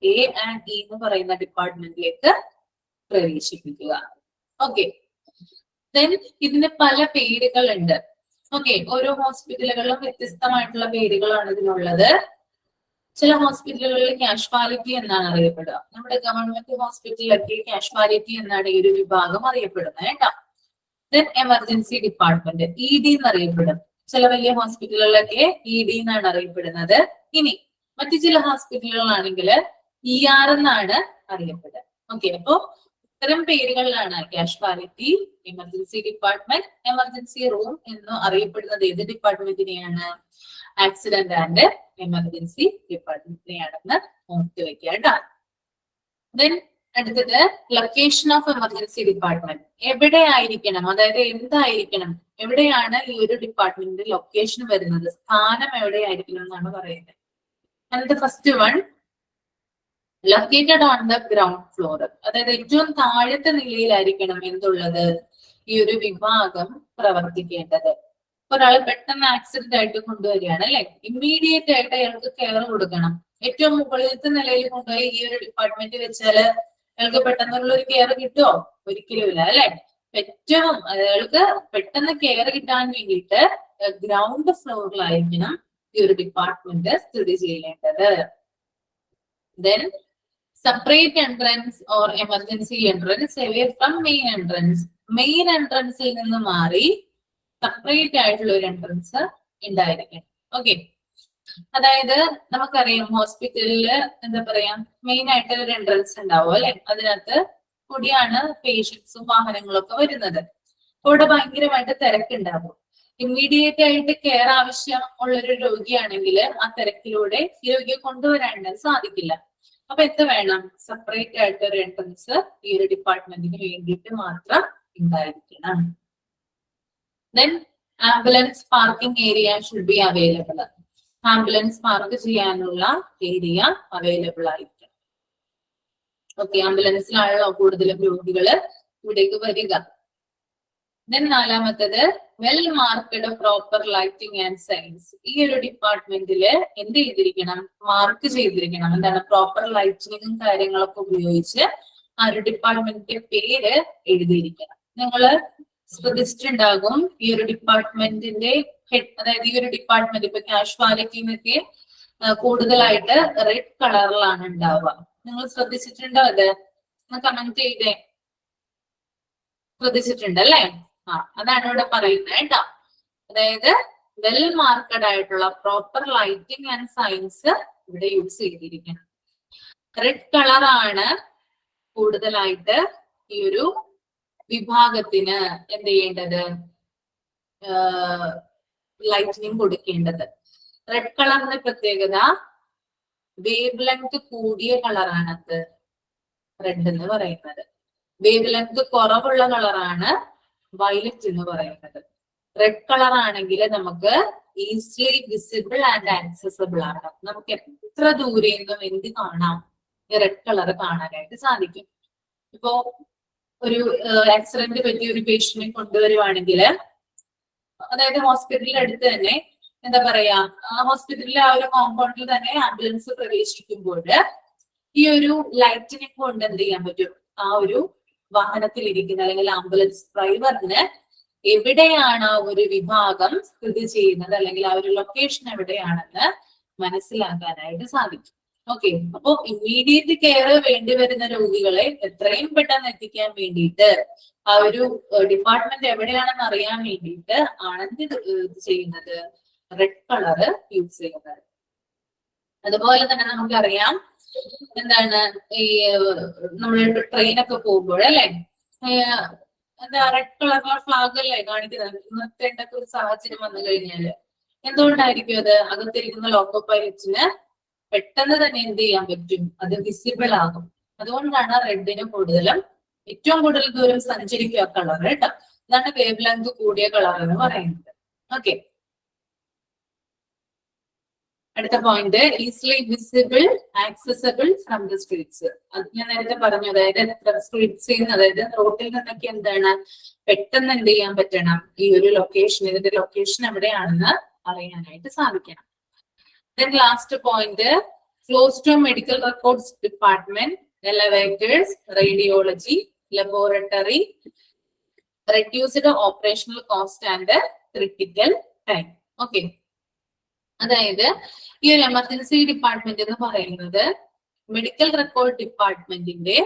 A&E എന്ന് പറയുന്ന ഡിപ്പാർട്ട്മെന്റിലേക്ക് പ്രവേശിപ്പിക്കുക. ഓക്കെ, ദെൻ ഇതിന് പല പേരുകളുണ്ട്. ഓക്കെ, ഓരോ ഹോസ്പിറ്റലുകളിലും വ്യത്യസ്തമായിട്ടുള്ള പേരുകളാണ് ഇതിനുള്ളത്. ചില ഹോസ്പിറ്റലുകളിൽ കാഷ്വാലിറ്റി എന്നാണ് അറിയപ്പെടുക. നമ്മുടെ ഗവൺമെന്റ് ഹോസ്പിറ്റലിലൊക്കെ കാഷ്വാലിറ്റി എന്നാണ് ഈ ഒരു വിഭാഗം അറിയപ്പെടുന്നത് കേട്ടോ. Then emergency department ED എന്നറിയപ്പെടും. ചില വലിയ ഹോസ്പിറ്റലുകളിലൊക്കെ ED എന്നാണ് അറിയപ്പെടുന്നത്. ഇനി മറ്റു ചില ഹോസ്പിറ്റലുകളാണെങ്കിൽ ER എന്നാണ് അറിയപ്പെടുക. ഓക്കെ, അപ്പോ ഇത്തരം പേരുകളിലാണ് casualty, emergency department, emergency room എന്ന് അറിയപ്പെടുന്നത് ഏത് ഡിപ്പാർട്ട്മെന്റിനെയാണ്? ആക്സിഡന്റ് ആൻഡ് എമർജൻസി ഡിപ്പാർട്ട്മെന്റിനെയാണെന്ന് ഓർത്ത് വെക്കുക കേട്ടോ. ദെൻ അടുത്തത് ലൊക്കേഷൻ ഓഫ് എമർജൻസി ഡിപ്പാർട്ട്മെന്റ്. എവിടെ ആയിരിക്കണം, അതായത് എന്തായിരിക്കണം, എവിടെയാണ് ഈ ഒരു ഡിപ്പാർട്ട്മെന്റിന്റെ ലൊക്കേഷൻ വരുന്നത്, സ്ഥാനം എവിടെയായിരിക്കണം എന്നാണ് പറയുന്നത്. And the first one, located on the ground floor. അതായത് ഏറ്റവും താഴത്തെ നിലയിലായിരിക്കണം എന്തുള്ളത്, ഈ ഒരു വിഭാഗം പ്രവർത്തിക്കേണ്ടത്. ഒരാൾ പെട്ടെന്ന് ആക്സിഡന്റ് ആയിട്ട് കൊണ്ടുവരികയാണ് അല്ലെ, ഇമ്മീഡിയറ്റ് ആയിട്ട് അയാൾക്ക് കെയർ കൊടുക്കണം. ഏറ്റവും മുകളിലത്തെ നിലയിൽ കൊണ്ടുപോയി ഈ ഒരു ഡിപ്പാർട്ട്മെന്റ് വെച്ചാല് അയാൾക്ക് പെട്ടെന്നുള്ള ഒരു കെയർ കിട്ടുമോ? ഒരിക്കലും ഇല്ല അല്ലെ. ഏറ്റവും അയാൾക്ക് പെട്ടെന്ന് കെയർ കിട്ടാൻ വേണ്ടിയിട്ട് ഗ്രൗണ്ട് ഫ്ലോറിലായിരിക്കണം ഈ ഒരു ഡിപ്പാർട്ട്മെന്റ് സ്ഥിതി ചെയ്യേണ്ടത്. Then separate entrance or emergency entrance away from main entrance. Main എൻട്രൻസിൽ നിന്ന് മാറി സെപ്പറേറ്റ് ആയിട്ടുള്ള ഒരു എൻട്രൻസ് ഉണ്ടായിരിക്കണം. ഓക്കെ, അതായത് നമുക്കറിയാം ഹോസ്പിറ്റലില് എന്താ പറയാ, മെയിൻ ആയിട്ട് ഒരു എൻട്രൻസ് ഉണ്ടാവും അല്ലെ, അതിനകത്ത് കൂടിയാണ് പേഷ്യൻസും വാഹനങ്ങളും ഒക്കെ വരുന്നത്. അവിടെ ഭയങ്കരമായിട്ട് തിരക്കുണ്ടാവും. ഇമ്മീഡിയറ്റ് ആയിട്ട് കെയർ ആവശ്യം ഉള്ളൊരു രോഗിയാണെങ്കിൽ ആ തിരക്കിലൂടെ ഈ രോഗിയെ കൊണ്ടുവരാൻ സാധിക്കില്ല. അപ്പൊ എന്ത് വേണം, സെപ്പറേറ്റ് ആയിട്ട് ഒരു എൻട്രൻസ് ഈ ഒരു ഡിപ്പാർട്ട്മെന്റിന് വേണ്ടിയിട്ട് മാത്രം ഉണ്ടായിരിക്കണം. Then ambulance parking area should be available. Ambulance park ചെയ്യാനുള്ള ഏരിയ അവൈലബിൾ ആയിരിക്കും. ഓക്കെ, ആംബുലൻസിലാണല്ലോ കൂടുതലും രോഗികള് ഇവിടേക്ക് വരിക. ദെൻ നാലാമത്തത്, well marked proper lighting and signs. ഈ ഒരു ഡിപ്പാർട്ട്മെന്റില് എന്ത് ചെയ്തിരിക്കണം, മാർക്ക് ചെയ്തിരിക്കണം. എന്താണ്, പ്രോപ്പർ ലൈറ്റിങ്ങും കാര്യങ്ങളൊക്കെ ഉപയോഗിച്ച് ആ ഒരു ഡിപ്പാർട്ട്മെന്റിന്റെ പേര് എഴുതിയിരിക്കണം. നിങ്ങള് ശ്രദ്ധിച്ചിട്ടുണ്ടാകും ഈ ഒരു ഡിപ്പാർട്ട്മെന്റിന്റെ ഹെഡ്, അതായത് ഈ ഒരു ഡിപ്പാർട്ട്മെന്റ് ഇപ്പൊ കാഷ്വാലിറ്റിന്നൊക്കെ കൂടുതലായിട്ട് റെഡ് കളറിലാണ് ഉണ്ടാവുക. നിങ്ങൾ ശ്രദ്ധിച്ചിട്ടുണ്ടോ? അത് കമന്റ് ചെയ്തേ. ശ്രദ്ധിച്ചിട്ടുണ്ട് അല്ലേ? അതാണ് ഇവിടെ പറയുന്നത് കേട്ടോ. അതായത് വെൽ മാർക്കഡ് ആയിട്ടുള്ള പ്രോപ്പർ ലൈറ്റിംഗ് ആൻഡ് സൈൻസ് ഇവിടെ യൂസ് ചെയ്തിരിക്കണം. റെഡ് കളറാണ് കൂടുതലായിട്ട് ഈ ഒരു വിഭാഗത്തിന് എന്ത് ചെയ്യേണ്ടത്, ലൈറ്റിനിങ് കൊടുക്കേണ്ടത്. റെഡ് കളറിന്റെ പ്രത്യേകത വേവ് ലെങ്ത് കൂടിയ കളറാണത് റെഡ് എന്ന് പറയുന്നത്. വേവ് ലെങ്ത് കുറവുള്ള കളറാണ് വയലറ്റ് എന്ന് പറയുന്നത്. റെഡ് കളർ ആണെങ്കിൽ നമുക്ക് ഈസിലി വിസിബിൾ ആൻഡ് ആക്സസിബിൾ ആണ്. നമുക്ക് എത്ര ദൂരെ നിന്നും എന്ത് കാണാം, ഈ റെഡ് കളർ കാണാനായിട്ട് സാധിക്കും. ഇപ്പോ ഒരു ആക്സിഡന്റ് പറ്റിയ ഒരു പേഷ്യന്റിനെ കൊണ്ടുവരുവാണെങ്കിൽ, അതായത് ഹോസ്പിറ്റലിന്റെ അടുത്ത് തന്നെ എന്താ പറയാ, ഹോസ്പിറ്റലിലെ ആ ഒരു കോമ്പൗണ്ടിൽ തന്നെ ആംബുലൻസ് പ്രവേശിക്കുമ്പോൾ ഈ ഒരു ലൈറ്റിനിങ് കൊണ്ട് എന്ത് ചെയ്യാൻ പറ്റും, ആ ഒരു വാഹനത്തിൽ ഇരിക്കുന്ന അല്ലെങ്കിൽ ആംബുലൻസ് ഡ്രൈവറിന് എവിടെയാണ് ആ ഒരു വിഭാഗം സ്ഥിതി ചെയ്യുന്നത് അല്ലെങ്കിൽ ആ ഒരു ലൊക്കേഷൻ എവിടെയാണെന്ന് മനസ്സിലാക്കാനായിട്ട് സാധിക്കും. ഓക്കെ, അപ്പോ ഇമ്മീഡിയറ്റ് കെയർ വേണ്ടി വരുന്ന രോഗികളെ എത്രയും പെട്ടെന്ന് എത്തിക്കാൻ വേണ്ടിയിട്ട് ആ ഒരു ഡിപ്പാർട്ട്മെന്റ് എവിടെയാണെന്ന് അറിയാൻ വേണ്ടിയിട്ട് ആണെന്ത് ചെയ്യുന്നത്, റെഡ് കളറ് യൂസ് ചെയ്യുന്നത്. അതുപോലെ തന്നെ നമുക്കറിയാം എന്താണ്, ഈ നമ്മൾ ട്രെയിനൊക്കെ പോകുമ്പോൾ അല്ലെ, എന്താ റെഡ് കളറുള്ള ഫ്ലാഗ് അല്ലേ കാണിക്കുന്നത്. ഇന്നത്തെ ഒരു സാഹചര്യം വന്നു കഴിഞ്ഞാല് എന്തുകൊണ്ടായിരിക്കും അത്, അകത്തിരിക്കുന്ന ലോക്കോ പൈലറ്റിന് പെട്ടെന്ന് തന്നെ എന്ത് ചെയ്യാൻ പറ്റും, അത് വിസിബിൾ ആകും. അതുകൊണ്ടാണ് റെഡിന് കൂടുതലും ഏറ്റവും കൂടുതൽ ദൂരം സഞ്ചരിക്കുക കളർ കേട്ടോ. ഇതാണ് വേവ് ലെങ്ത് കൂടിയ കളർ എന്ന് പറയുന്നത്. ഓക്കെ, അടുത്ത point, easily visible accessible from the streets. അത് ഞാൻ നേരത്തെ പറഞ്ഞു, അതായത് സ്ട്രീറ്റ്സിൽ നിന്ന്, അതായത് റോഡിൽ നിന്നൊക്കെ എന്താണ് പെട്ടെന്ന് എന്ത് ചെയ്യാൻ പറ്റണം, ഈ ഒരു ലൊക്കേഷൻ, ഇതിന്റെ ലൊക്കേഷൻ എവിടെയാണെന്ന് അറിയാനായിട്ട് സാധിക്കണം. Then last point, close to medical records department, elevators, radiology, laboratory, reduced operational cost and critical time. Okay, അതായത് ഈ ഒരു എമർജൻസി ഡിപ്പാർട്ട്മെന്റ് എന്ന് പറയുന്നത് മെഡിക്കൽ റെക്കോർഡ് ഡിപ്പാർട്ട്മെന്റിന്റെ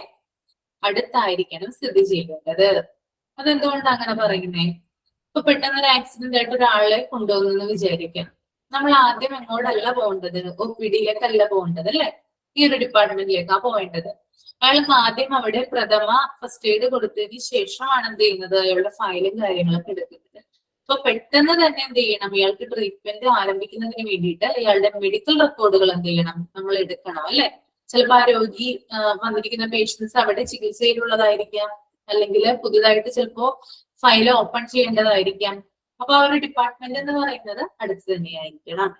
അടുത്തായിരിക്കണം സ്ഥിതി ചെയ്യേണ്ടത്. അതെന്തുകൊണ്ടാണ് അങ്ങനെ പറയുന്നേ? ഇപ്പൊ പെട്ടെന്ന് ഒരു ആക്സിഡന്റ് ആയിട്ട് ഒരാളെ കൊണ്ടുപോകുന്നു വിചാരിക്കാം. നമ്മൾ ആദ്യം എങ്ങോട്ടല്ല പോകേണ്ടത്? OPD-യിലേക്കല്ല പോകേണ്ടത് അല്ലെ, ഈ ഒരു ഡിപ്പാർട്ട്മെന്റിലേക്കാ പോകേണ്ടത്. അയാൾക്ക് ആദ്യം അവിടെ ഫസ്റ്റ് എയ്ഡ് കൊടുത്തതിന് ശേഷമാണ് എന്ത് ചെയ്യുന്നത്, അയാളുടെ ഫയലും കാര്യങ്ങളൊക്കെ എടുക്കുന്നത്. അപ്പൊ പെട്ടെന്ന് തന്നെ എന്ത് ചെയ്യണം, ഇയാൾക്ക് ട്രീറ്റ്മെന്റ് ആരംഭിക്കുന്നതിന് വേണ്ടിയിട്ട് ഇയാളുടെ മെഡിക്കൽ റെക്കോർഡുകൾ എന്ത് ചെയ്യണം, നമ്മൾ എടുക്കണം അല്ലെ. ചിലപ്പോൾ ആ രോഗി വന്നിരിക്കുന്ന പേഷ്യൻസ് അവിടെ ചികിത്സയിലുള്ളതായിരിക്കാം, അല്ലെങ്കിൽ പുതുതായിട്ട് ചിലപ്പോ ഫയൽ ഓപ്പൺ ചെയ്യേണ്ടതായിരിക്കാം. അപ്പൊ ആ ഒരു ഡിപ്പാർട്ട്മെന്റ് എന്ന് പറയുന്നത് അടുത്ത് തന്നെയായിരിക്കണം.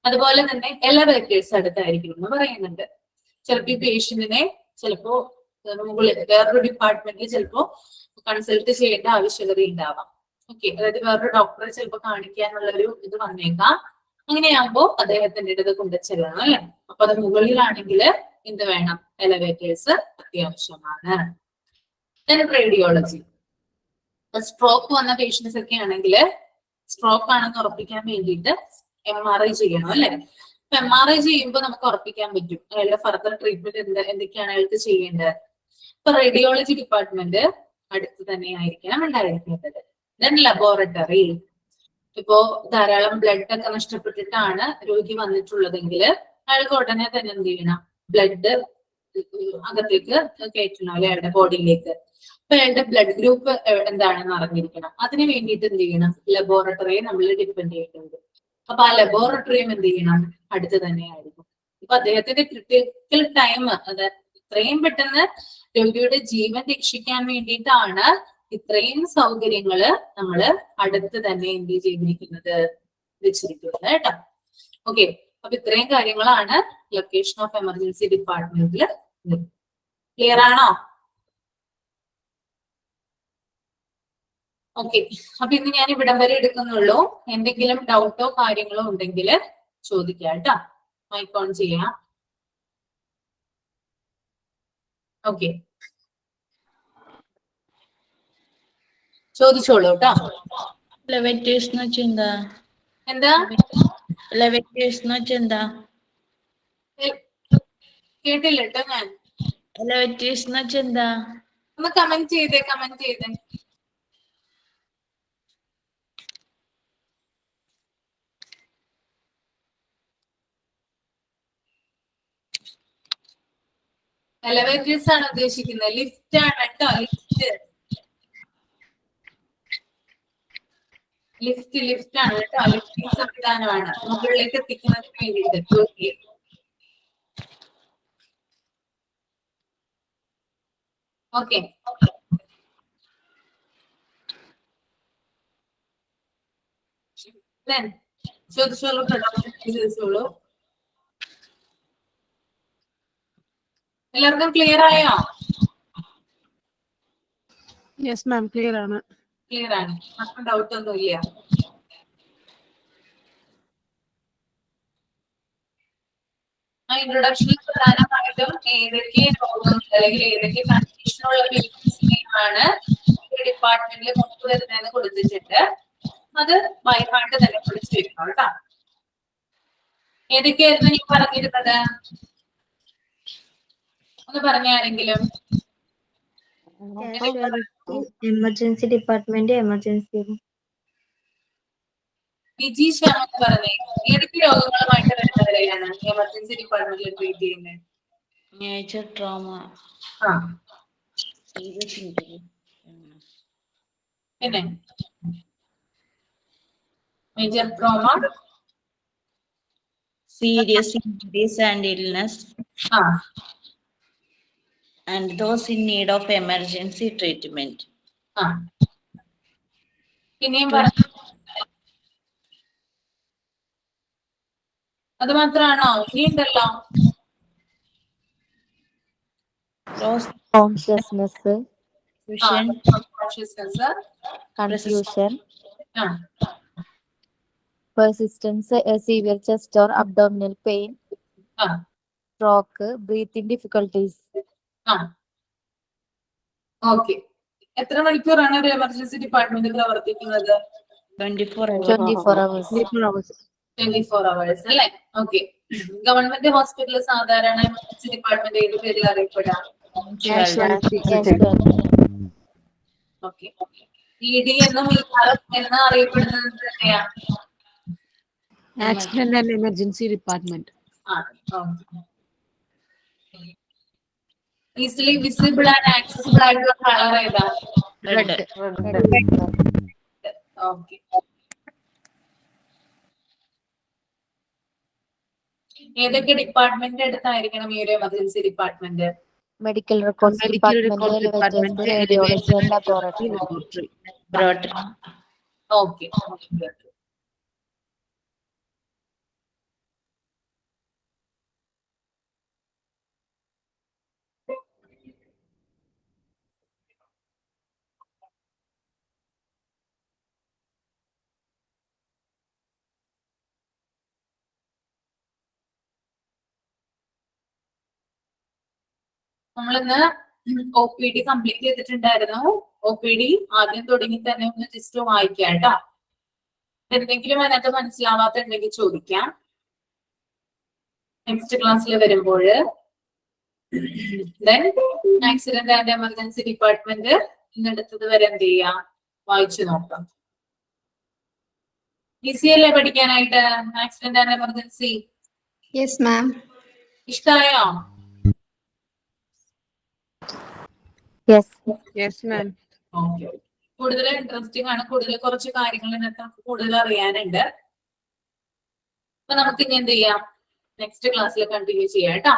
അതുപോലെ തന്നെ എലവേറ്റേഴ്സ് അടുത്തായിരിക്കണം എന്ന് പറയുന്നുണ്ട്. ചിലപ്പോൾ ഈ പേഷ്യന്റിനെ ചിലപ്പോ മുകളിൽ വേറൊരു ഡിപ്പാർട്ട്മെന്റിൽ ചിലപ്പോ കൺസൾട്ട് ചെയ്യേണ്ട ആവശ്യകത ഉണ്ടാവാം. ഓക്കെ, അതായത് വേറൊരു ഡോക്ടറെ ചിലപ്പോൾ കാണിക്കാനുള്ള ഒരു ഇത് വന്നേക്കാം. അങ്ങനെയാകുമ്പോ അദ്ദേഹത്തിന്റെ അടുത്ത് കൊണ്ടു ചെല്ലണം അല്ലെ. അപ്പൊ അത് മുകളിലാണെങ്കിൽ എന്ത് വേണം, എലവേറ്റേഴ്സ് അത്യാവശ്യമാണ്. റേഡിയോളജി, സ്ട്രോക്ക് വന്ന പേഷ്യൻസ് ഒക്കെ ആണെങ്കിൽ സ്ട്രോക്ക് ആണെന്ന് ഉറപ്പിക്കാൻ വേണ്ടിയിട്ട് MRI ചെയ്യണം അല്ലെ. അപ്പൊ MRI ചെയ്യുമ്പോൾ നമുക്ക് ഉറപ്പിക്കാൻ പറ്റും അയാളുടെ ഫർദർ ട്രീറ്റ്മെന്റ് എന്തൊക്കെയാണ് അയാൾക്ക് ചെയ്യേണ്ടത്. ഇപ്പൊ റേഡിയോളജി ഡിപ്പാർട്ട്മെന്റ് അടുത്ത് തന്നെ ആയിരിക്കണം ഉണ്ടായിരിക്കേണ്ടത്. ദെൻ ലബോറട്ടറി, ഇപ്പോ ധാരാളം ബ്ലഡ് ഒക്കെ നഷ്ടപ്പെട്ടിട്ടാണ് രോഗി വന്നിട്ടുള്ളതെങ്കിൽ അയാൾക്ക് ഉടനെ തന്നെ എന്ത് ചെയ്യണം, ബ്ലഡ് അകത്തേക്ക് കയറ്റണം അല്ലെ അയാളുടെ ബോഡിയിലേക്ക്. അപ്പൊ അയാളുടെ ബ്ലഡ് ഗ്രൂപ്പ് എന്താണെന്ന് അറിഞ്ഞിരിക്കണം. അതിന് വേണ്ടിയിട്ട് എന്ത് ചെയ്യണം, ലബോറട്ടറിയെ നമ്മൾ ഡിപ്പെൻഡ് ചെയ്യേണ്ടത്. അപ്പൊ ആ ലബോറട്ടറിയും എന്ത് ചെയ്യണം, അടുത്ത് തന്നെ ആയിരിക്കും. ഇപ്പൊ അദ്ദേഹത്തിന്റെ ക്രിട്ടിക്കൽ ടൈം, അത് ഇത്രയും പെട്ടെന്ന് രോഗിയുടെ ജീവൻ രക്ഷിക്കാൻ വേണ്ടിയിട്ടാണ് ഇത്രയും സൗകര്യങ്ങള് നമ്മള് അടുത്ത് തന്നെ എന്ത് ചെയ്തിരിക്കുന്നത്, വെച്ചിരിക്കുന്നത് കേട്ടോ. ഓക്കെ, അപ്പൊ ഇത്രയും കാര്യങ്ങളാണ് ലൊക്കേഷൻ ഓഫ് എമർജൻസി ഡിപ്പാർട്ട്മെന്റിൽ. ക്ലിയർ ആണോ? ഓക്കെ, അപ്പൊ ഇന്ന് ഞാൻ ഇവിടം വരെ എടുക്കുന്നുള്ളൂ. എന്തെങ്കിലും ഡൗട്ടോ കാര്യങ്ങളോ ഉണ്ടെങ്കിൽ ചോദിക്കാം കേട്ടോ. മൈക്ക് ഓൺ ചെയ്യാം. ഓക്കെ, ചോദിച്ചോളൂ കേട്ടോ. Elevators എന്ന് വെച്ചാ എന്താ? എന്താ Elevators എന്ന് വെച്ചാ എന്താ? കേട്ടില്ല കേട്ടോ ഞാൻ. Elevators എന്ന് വെച്ചാ എന്താ? ഒന്ന് കമന്റ് ചെയ്തേ. എലവേറ്റേഴ്സ് ആണ് ഉദ്ദേശിക്കുന്നത്. ലിഫ്റ്റ് ആണ് കേട്ടോ. ലിഫ്റ്റ് ആണ് കേട്ടോ. ലിഫ്റ്റിംഗ് സംവിധാനമാണ് മുകളിലേക്ക് എത്തിക്കുന്നതിന് വേണ്ടിയിട്ട്. ഓക്കെ, ചോദിച്ചോളൂ. എല്ലാവർക്കും ക്ലിയർ ആയോ? യെസ് മാം, ക്ലിയർ ആണ്. ക്ലിയർ ആണ്, ആർക്കും ഡൗട്ട് ഒന്നും ഇല്ല. ആ ഇൻട്രൊഡക്ഷനിൽ പ്രധാനമായിട്ടും ഏതൊക്കെ രോഗങ്ങൾ അല്ലെങ്കിൽ ഏതൊക്കെ കണ്ടീഷനുള്ള പേഷ്യൻസിനെയാണ് ഡിപ്പാർട്ട്മെന്റിൽ കൊണ്ടുവരുന്നതെന്ന് കൊടുത്തിട്ടുണ്ട്. അത് ബൈഹാർട്ട് തന്നെ പഠിച്ചു വെക്കണം കേട്ടോ. ഏതൊക്കെയായിരുന്നു നീ പറഞ്ഞിരുന്നത്? ഒന്ന് പറഞ്ഞ ആരെങ്കിലും. എമർജൻസി ഡിപ്പാർട്ട്മെന്റ്, എമർജൻസി പറഞ്ഞേ, ഏതൊക്കെ രോഗങ്ങളുമായിട്ട് വരുന്നവരെയാണ് എമർജൻസി ഡിപ്പാർട്ട്മെന്റിൽ ട്രീറ്റ് ചെയ്യുന്നത്? മേജർ ട്രോമ, പിന്നെ major trauma, serious injuries and illness, and those in need of emergency treatment. പിന്നെയും പറഞ്ഞു. അത് മാത്രമാണോ? ഇനിയുണ്ടല്ലോ. Consciousness, confusion, confusion, persistence, severe chest or abdominal pain, stroke, breathing difficulties. Okay, എത്ര മണിക്കൂറാണ് ഒരു എമർജൻസി ഡിപ്പാർട്ട്മെന്റ് പ്രവർത്തിക്കുന്നത്? 24 hours. 24 hours. 24 hours. 24 hours അല്ലേ? ഓക്കെ. ഗവൺമെന്റ് ഹോസ്പിറ്റൽ സാധാരണ എമർജൻസി ഡിപ്പാർട്ട്മെന്റ് ഏത് പേരിൽ അറിയപ്പെടാം? Casualty. Casualty. ഓക്കെ. ED എന്നും ER എന്ന് അറിയപ്പെടുന്നത് തന്നെയാ. Accident and emergency department. Easily visible and accessible ആയിട്ടുള്ള കളർ ഏതാ? Red. ഓക്കെ. ഏതൊക്കെ ഡിപ്പാർട്ട്മെന്റ് അടുത്തായിരിക്കണം ഈ ഒരു emergency department? Medical records Medical department, records department, elevators, radiology and laboratory. laboratory. Rotary. Okay. നമ്മളിന്ന് OPD കംപ്ലീറ്റ് ചെയ്തിട്ടുണ്ടായിരുന്നു. OPD ആദ്യം തുടങ്ങി തന്നെ ഒന്ന് ജസ്റ്റ് വായിക്കാം കേട്ടോ. എന്തെങ്കിലും അതിനകത്ത് മനസ്സിലാവാത്തുണ്ടെങ്കിൽ ചോദിക്കാം നെക്സ്റ്റ് ക്ലാസ്സിൽ വരുമ്പോൾ. Then accident and emergency department ഇന്നെടുത്തത് വരെ എന്ത് ചെയ്യാം, വായിച്ചു നോക്കാം. ഈസി അല്ലേ പഠിക്കാനായിട്ട് accident and emergency? Yes, ma'am. ഇഷ്ടായോ? Yes. Yes, ma'am. ഓക്കെ. കൂടുതൽ ഇൻട്രസ്റ്റിംഗ് ആണ്. കൂടുതൽ കുറച്ച് കാര്യങ്ങൾ ഇതിനകത്ത് കൂടുതൽ അറിയാനുണ്ട്. അപ്പൊ നമുക്ക് ഇനി എന്ത് ചെയ്യാം, നെക്സ്റ്റ് ക്ലാസ്സിൽ കണ്ടിന്യൂ ചെയ്യാം കേട്ടോ.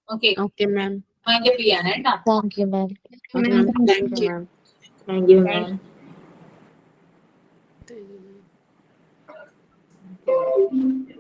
Okay. Okay, ma'am. Mind up ചെയ്യാൻ കേട്ടോ. Thank you, ma'am. Okay, ma'am. Thank you. Thank you, ma'am. Thank you.